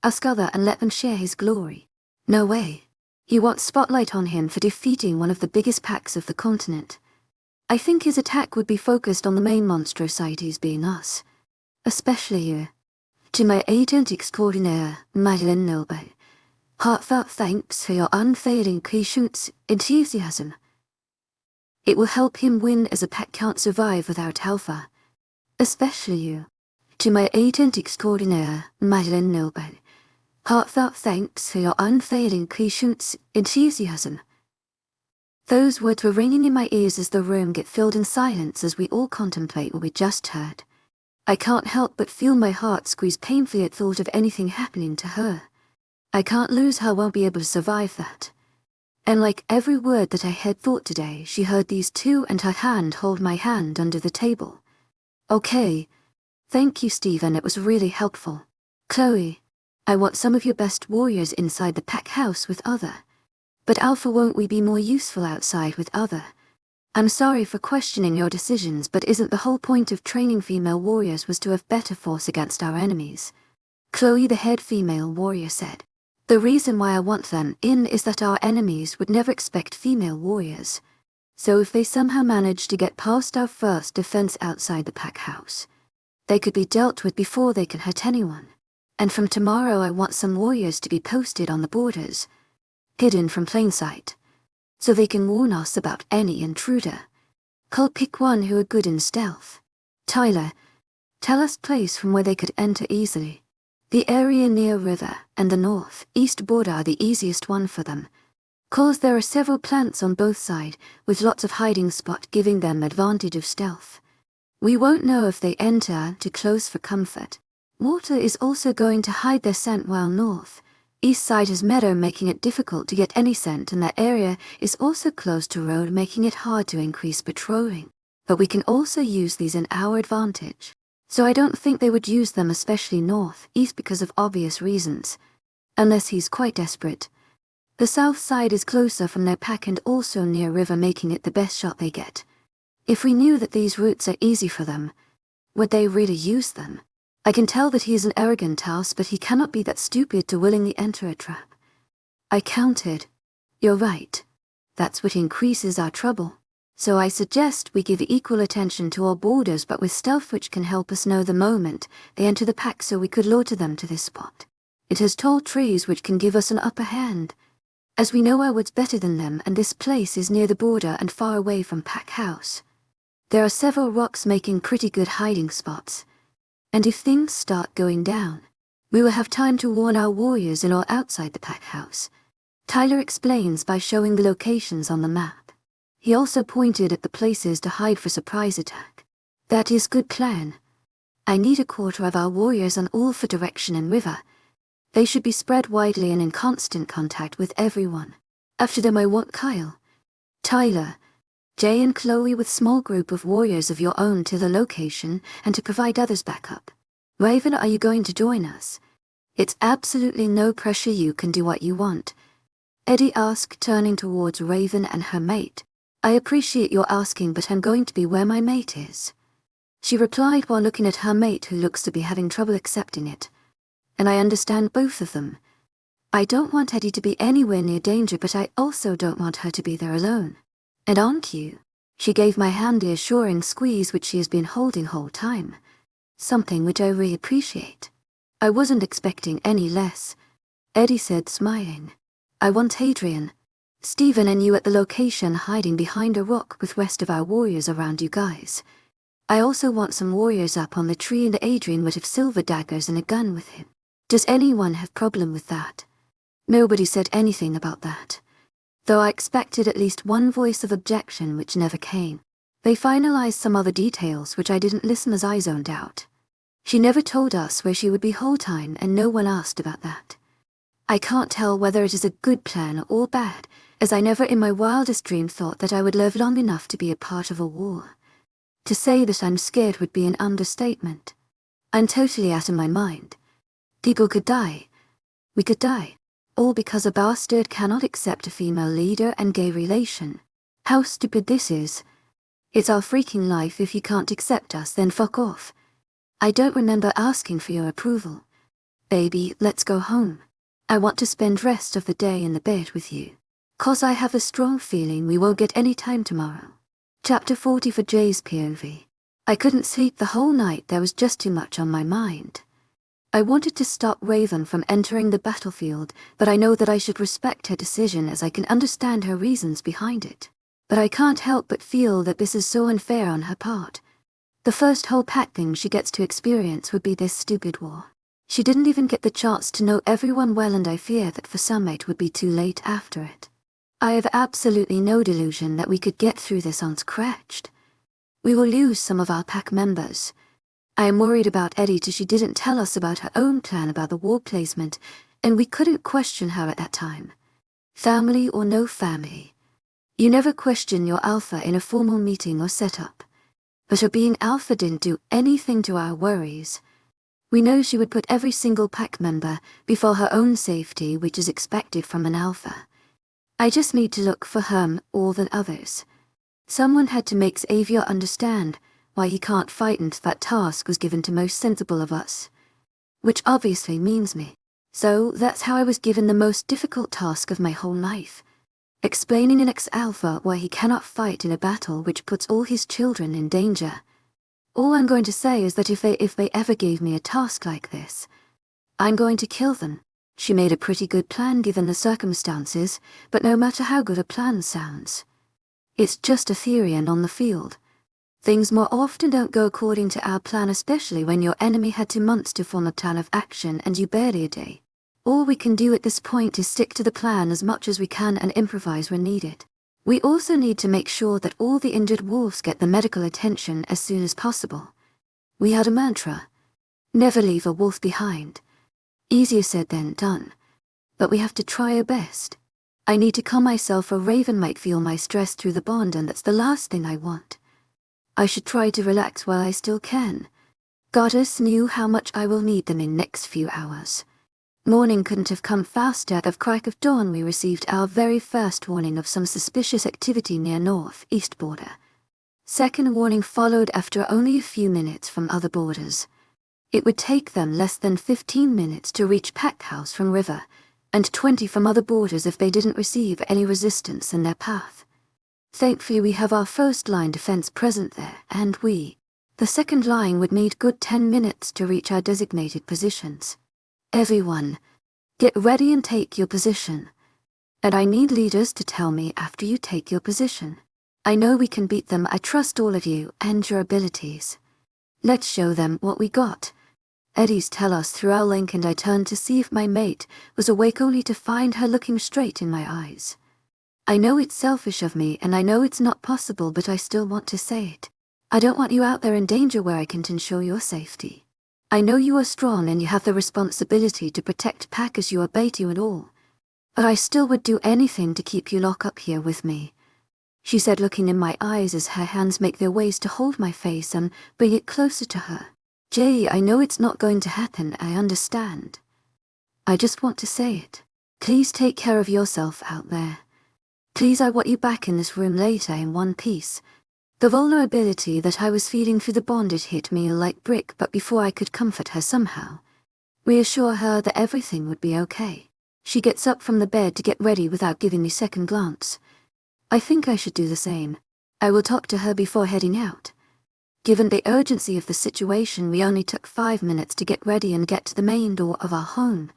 Ask other and let them share his glory. No way. He wants spotlight on him for defeating one of the biggest packs of the continent. I think his attack would be focused on the main monstrosities being us. Especially you. To my agent extraordinaire, Madeleine Nilban, heartfelt thanks for your unfailing patience, enthusiasm. It will help him win, as a pack can't survive without Alpha. Especially you. To my agent extraordinaire, Madeleine Noble. Heartfelt thanks for your unfailing patience, enthusiasm. Those words were ringing in my ears as the room get filled in silence as we all contemplate what we just heard. I can't help but feel my heart squeeze painfully at thought of anything happening to her. I can't lose her, won't be able to survive that. And like every word that I had thought today, she heard these two and her hand hold my hand under the table. Okay. Thank you, Stephen, it was really helpful. Chloe, I want some of your best warriors inside the pack house with other. But Alpha, won't we be more useful outside with other? I'm sorry for questioning your decisions, but isn't the whole point of training female warriors was to have better force against our enemies? Chloe, the head female warrior, said. The reason why I want them in is that our enemies would never expect female warriors. So if they somehow manage to get past our first defense outside the pack house, they could be dealt with before they can hurt anyone. And from tomorrow I want some warriors to be posted on the borders, hidden from plain sight, so they can warn us about any intruder. I'll pick one who are good in stealth. Tyler, tell us place from where they could enter easily. The area near river and the north-east border are the easiest one for them, cause there are several plants on both sides with lots of hiding spot, giving them advantage of stealth. We won't know if they enter too close for comfort. Water is also going to hide their scent, while north-east side is meadow, making it difficult to get any scent, and that area is also close to road, making it hard to increase patrolling. But we can also use these in our advantage. So I don't think they would use them, especially north-east, because of obvious reasons. Unless he's quite desperate. The south side is closer from their pack and also near river, making it the best shot they get. If we knew that these routes are easy for them, would they really use them? I can tell that he is an arrogant house, but he cannot be that stupid to willingly enter a trap. I counted. You're right. That's what increases our trouble. So I suggest we give equal attention to our borders, but with stealth, which can help us know the moment they enter the pack, so we could lure them to this spot. It has tall trees which can give us an upper hand, as we know our woods better than them, and this place is near the border and far away from pack house. There are several rocks making pretty good hiding spots, and if things start going down, we will have time to warn our warriors in or outside the pack house. Tyler explains by showing the locations on the map. He also pointed at the places to hide for surprise attack. That is good plan. I need a quarter of our warriors on all for direction and river. They should be spread widely and in constant contact with everyone. After them I want Kyle, Tyler, Jay and Chloe with small group of warriors of your own to the location and to provide others backup. Raven, are you going to join us? It's absolutely no pressure, you can do what you want. Eddie asked, turning towards Raven and her mate. I appreciate your asking, but I'm going to be where my mate is. She replied while looking at her mate, who looks to be having trouble accepting it. And I understand both of them. I don't want Eddie to be anywhere near danger, but I also don't want her to be there alone. And aren't you? She gave my hand a reassuring squeeze, which she has been holding whole time. Something which I really appreciate. I wasn't expecting any less. Eddie said, smiling. I want Adrian, Stephen and you at the location, hiding behind a rock with rest of our warriors around you guys. I also want some warriors up on the tree, and Adrian would have silver daggers and a gun with him. Does anyone have problem with that? Nobody said anything about that, though I expected at least one voice of objection, which never came. They finalized some other details which I didn't listen, as I zoned out. She never told us where she would be whole time, and no one asked about that. I can't tell whether it is a good plan or bad, as I never in my wildest dream thought that I would live long enough to be a part of a war. To say that I'm scared would be an understatement. I'm totally out of my mind. People could die. We could die. All because a bastard cannot accept a female leader and gay relation. How stupid this is. It's our freaking life. If you can't accept us, then fuck off. I don't remember asking for your approval. Baby, let's go home. I want to spend rest of the day in the bed with you. 'Cause I have a strong feeling we won't get any time tomorrow. Chapter 40 for Jay's POV. I couldn't sleep the whole night. There was just too much on my mind. I wanted to stop Raven from entering the battlefield, but I know that I should respect her decision, as I can understand her reasons behind it. but I can't help but feel that this is so unfair on her part. The first whole pack thing she gets to experience would be this stupid war. She didn't even get the chance to know everyone well, and I fear that for some it would be too late after it. I have absolutely no delusion that we could get through this unscratched. We will lose some of our pack members. I am worried about Eddie too. She didn't tell us about her own plan about the war placement, and we couldn't question her at that time. Family or no family. You never question your Alpha in a formal meeting or setup. But her being Alpha didn't do anything to our worries. We know she would put every single pack member before her own safety, which is expected from an Alpha. I just need to look for her more than others. Someone had to make Xavier understand why he can't fight, and that task was given to most sensible of us. Which obviously means me. So that's how I was given the most difficult task of my whole life. Explaining in Alpha why he cannot fight in a battle which puts all his children in danger. All I'm going to say is that if they ever gave me a task like this, I'm going to kill them. She made a pretty good plan given the circumstances, but no matter how good a plan sounds, it's just a theory, and on the field, things more often don't go according to our plan, especially when your enemy had 2 months to form a plan of action and you barely a day. All we can do at this point is stick to the plan as much as we can and improvise when needed. We also need to make sure that all the injured wolves get the medical attention as soon as possible. We had a mantra: never leave a wolf behind. Easier said than done. But we have to try our best. I need to calm myself, or Raven might feel my stress through the bond, and that's the last thing I want. I should try to relax while I still can. Goddess knew how much I will need them in next few hours. Morning couldn't have come faster. At the crack of dawn we received our very first warning of some suspicious activity near north-east border. Second warning followed after only a few minutes from other borders. It would take them less than 15 minutes to reach Packhouse from river, and 20 from other borders if they didn't receive any resistance in their path. Thankfully we have our first line defense present there, and the second line would need good 10 minutes to reach our designated positions. Everyone, get ready and take your position. And I need leaders to tell me after you take your position. I know we can beat them. I trust all of you and your abilities. Let's show them what we got. Eddie's tell us through our link, and I turned to see if my mate was awake, only to find her looking straight in my eyes. I know it's selfish of me, and I know it's not possible, but I still want to say it. I don't want you out there in danger where I can't ensure your safety. I know you are strong and you have the responsibility to protect Pack as you obey you and all. But I still would do anything to keep you locked up here with me. She said, looking in my eyes as her hands make their ways to hold my face and bring it closer to her. Jay, I know it's not going to happen, I understand. I just want to say it. Please take care of yourself out there. Please, I want you back in this room later in one piece. The vulnerability that I was feeling through the bondage hit me like brick, but before I could comfort her somehow, reassure her that everything would be okay. She gets up from the bed to get ready without giving me second glance. I think I should do the same. I will talk to her before heading out. Given the urgency of the situation, we only took 5 minutes to get ready and get to the main door of our home.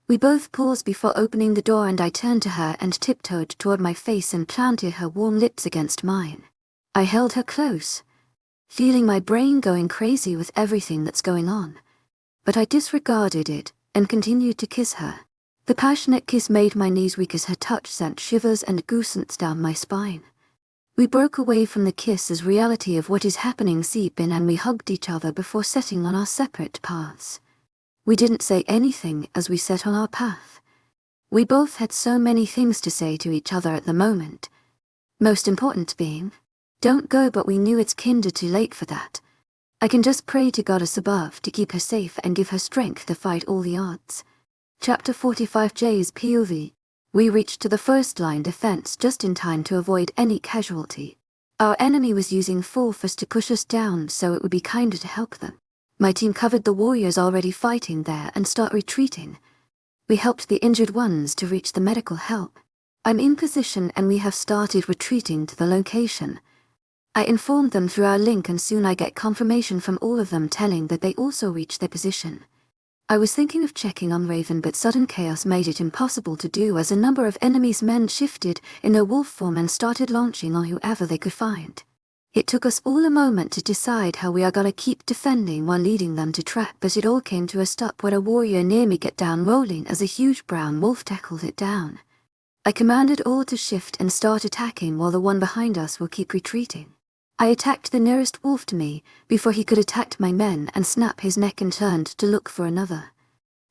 We both paused before opening the door, and I turned to her and tiptoed toward my face and planted her warm lips against mine. I held her close, feeling my brain going crazy with everything that's going on. But I disregarded it and continued to kiss her. The passionate kiss made my knees weak as her touch sent shivers and goosebumps down my spine. We broke away from the kiss as reality of what is happening seeped in, and we hugged each other before setting on our separate paths. We didn't say anything as we set on our path. We both had so many things to say to each other at the moment. Most important being, don't go, but we knew it's kinda too late for that. I can just pray to Goddess above to keep her safe and give her strength to fight all the odds. Chapter 45, Jay's POV. We reached to the first line defense just in time to avoid any casualty. Our enemy was using full force to push us down, so it would be kinder to help them. My team covered the warriors already fighting there and start retreating. We helped the injured ones to reach the medical help. I'm in position and we have started retreating to the location. I informed them through our link, and soon I get confirmation from all of them telling that they also reached their position. I was thinking of checking on Raven, but sudden chaos made it impossible to do as a number of enemies' men shifted in their wolf form and started launching on whoever they could find. It took us all a moment to decide how we are gonna keep defending while leading them to trap, but it all came to a stop when a warrior near me got down rolling as a huge brown wolf tackled it down. I commanded all to shift and start attacking while the one behind us will keep retreating. I attacked the nearest wolf to me before he could attack my men and snap his neck and turned to look for another.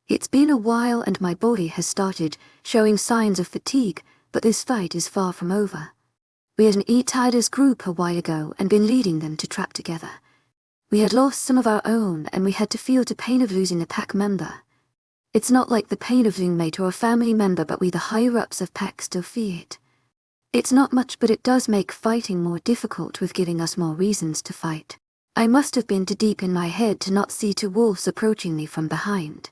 It's been a while and my body has started showing signs of fatigue, but this fight is far from over. We had an E-Tiders group a while ago and been leading them to trap together. We had lost some of our own and we had to feel the pain of losing a pack member. It's not like the pain of losing a mate or a family member, but we the higher-ups of pack still feel it. It's not much, but it does make fighting more difficult with giving us more reasons to fight. I must have been too deep in my head to not see two wolves approaching me from behind.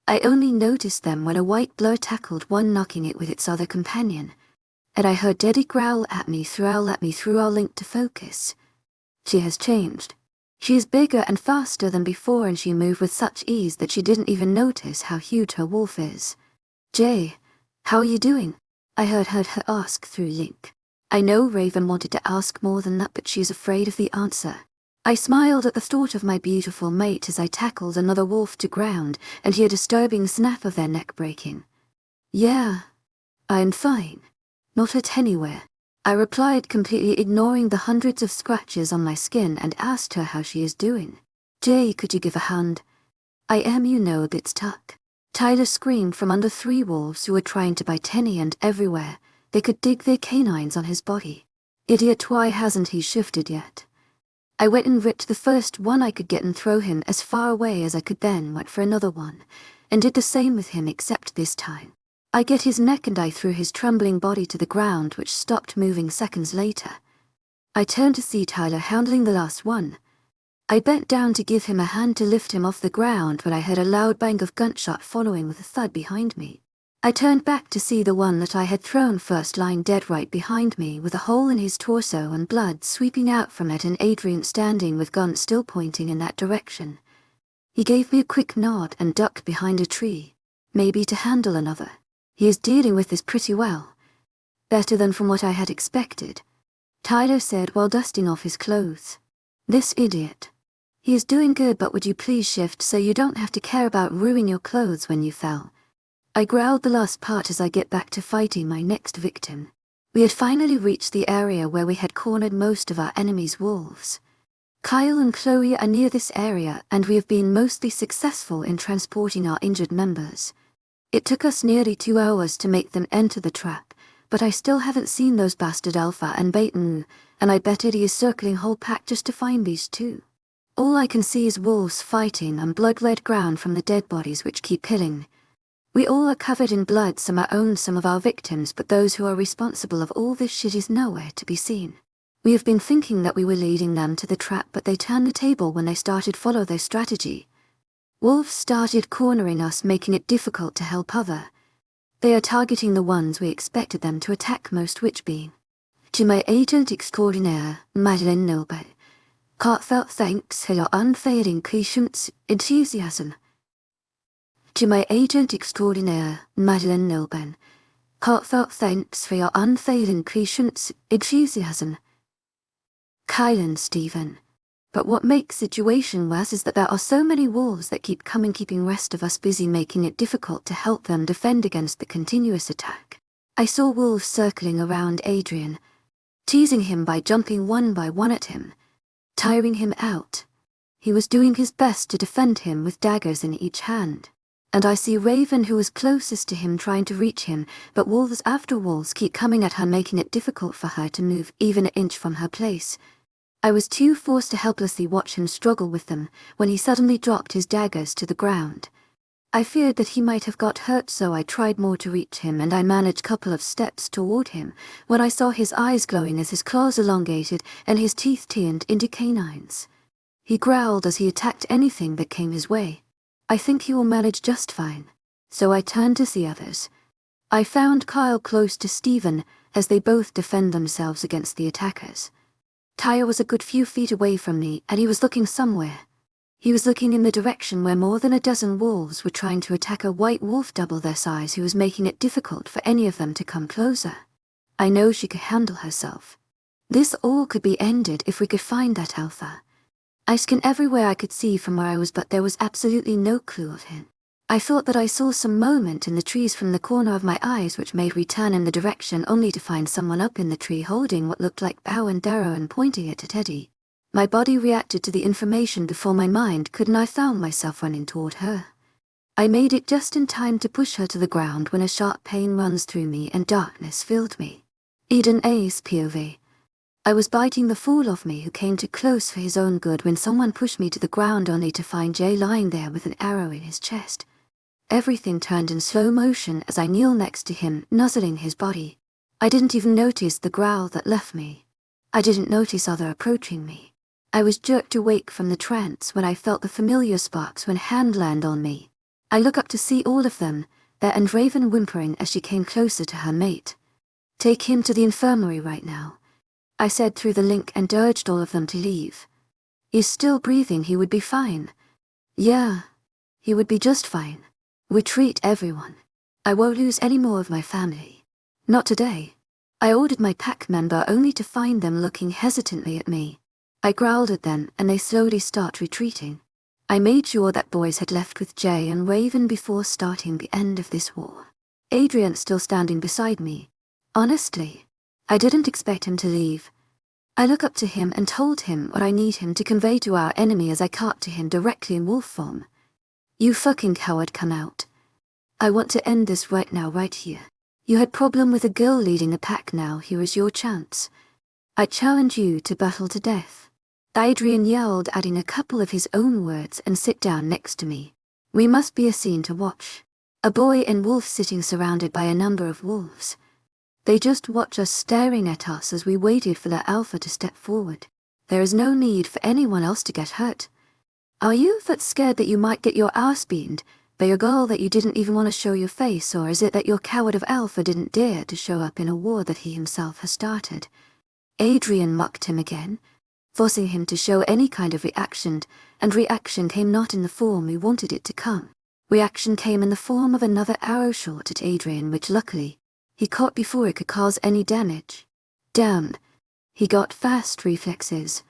I only noticed them when a white blur tackled one, knocking it with its other companion, and I heard Daddy growl at me through our link to focus. She has changed. She is bigger and faster than before, and she moved with such ease that she didn't even notice how huge her wolf is. "Jay, how are you doing?" I heard her ask through link. I know Raven wanted to ask more than that, but she's afraid of the answer. I smiled at the thought of my beautiful mate as I tackled another wolf to ground and hear a disturbing snap of their neck breaking. "Yeah, I'm fine. Not hurt anywhere," I replied, completely ignoring the hundreds of scratches on my skin, and asked her how she is doing. "Jay, could you give a hand? I am, a bit stuck." Tyler screamed from under three wolves who were trying to bite Tenny, and everywhere they could dig their canines on his body. Idiot, why hasn't he shifted yet? I went and ripped the first one I could get and throw him as far away as I could, then went for another one, and did the same with him, except this time I get his neck and I threw his trembling body to the ground, which stopped moving seconds later. I turned to see Tyler handling the last one. I bent down to give him a hand to lift him off the ground when I heard a loud bang of gunshot following with a thud behind me. I turned back to see the one that I had thrown first lying dead right behind me with a hole in his torso and blood sweeping out from it, and Adrian standing with gun still pointing in that direction. He gave me a quick nod and ducked behind a tree, maybe to handle another. He is dealing with this pretty well. Better than from what I had expected, Tyler said while dusting off his clothes. "This idiot. He is doing good, but would you please shift so you don't have to care about ruining your clothes when you fell?" I growled the last part as I get back to fighting my next victim. We had finally reached the area where we had cornered most of our enemies' wolves. Kyle and Chloe are near this area, and we have been mostly successful in transporting our injured members. It took us nearly 2 hours to make them enter the trap, but I still haven't seen those bastard Alpha and Beta, and I bet he is circling whole pack just to find these two. All I can see is wolves fighting on blood-red ground from the dead bodies which keep killing. We all are covered in blood, some our own, some of our victims, but those who are responsible of all this shit is nowhere to be seen. We have been thinking that we were leading them to the trap, but they turned the table when they started follow their strategy. Wolves started cornering us, making it difficult to help other. They are targeting the ones we expected them to attack most, which being to my agent extraordinaire, Madeleine Nilbert. Heartfelt thanks for your unfailing patience, enthusiasm. To my agent extraordinaire, Madeleine Nilbert. Heartfelt thanks for your unfailing patience, enthusiasm. Kyle and Stephen. But what makes the situation worse is that there are so many wolves that keep coming, keeping rest of us busy, making it difficult to help them defend against the continuous attack. I saw wolves circling around Adrian, teasing him by jumping one by one at him, tiring him out. He was doing his best to defend him with daggers in each hand. And I see Raven, who was closest to him, trying to reach him, but wolves after wolves keep coming at her, making it difficult for her to move even an inch from her place. I was too forced to helplessly watch him struggle with them when he suddenly dropped his daggers to the ground. I feared that he might have got hurt, so I tried more to reach him, and I managed a couple of steps toward him when I saw his eyes glowing as his claws elongated and his teeth turned into canines. He growled as he attacked anything that came his way. I think he will manage just fine. So I turned to the others. I found Kyle close to Stephen as they both defend themselves against the attackers. Tyler was a good few feet away from me, and he was looking somewhere. He was looking in the direction where more than a dozen wolves were trying to attack a white wolf double their size who was making it difficult for any of them to come closer. I know she could handle herself. This all could be ended if we could find that Alpha. I scanned everywhere I could see from where I was, but there was absolutely no clue of him. I thought that I saw some movement in the trees from the corner of my eyes, which made me turn in the direction only to find someone up in the tree holding what looked like bow and arrow and pointing it at Eddie. My body reacted to the information before my mind could, and I found myself running toward her. I made it just in time to push her to the ground when a sharp pain runs through me and darkness filled me. Eden A's POV. I was biting the fool of me who came too close for his own good when someone pushed me to the ground only to find Jay lying there with an arrow in his chest. Everything turned in slow motion as I kneeled next to him, nuzzling his body. I didn't even notice the growl that left me. I didn't notice other approaching me. I was jerked awake from the trance when I felt the familiar sparks when hand land on me. I look up to see all of them, there and Raven whimpering as she came closer to her mate. Take him to the infirmary right now, I said through the link and urged all of them to leave. He's still breathing, he would be fine. Yeah, he would be just fine. Retreat everyone. I won't lose any more of my family. Not today. I ordered my pack member only to find them looking hesitantly at me. I growled at them and they slowly start retreating. I made sure that boys had left with Jay and Raven before starting the end of this war. Adrian still standing beside me. Honestly, I didn't expect him to leave. I look up to him and told him what I need him to convey to our enemy as I cut to him directly in wolf form. You fucking coward, come out. I want to end this right now, right here. You had problem with a girl leading a pack, now here is your chance. I challenge you to battle to death. Adrian yelled, adding a couple of his own words, and sit down next to me. We must be a scene to watch. A boy and wolf sitting surrounded by a number of wolves. They just watch us staring at us as we waited for the Alpha to step forward. There is no need for anyone else to get hurt. Are you that scared that you might get your ass beaten by a girl that you didn't even want to show your face, or is it that your coward of Alpha didn't dare to show up in a war that he himself has started? Adrian mocked him again, forcing him to show any kind of reaction, and reaction came not in the form we wanted it to come. Reaction came in the form of another arrow shot at Adrian, which luckily, he caught before it could cause any damage. Damn, he got fast reflexes.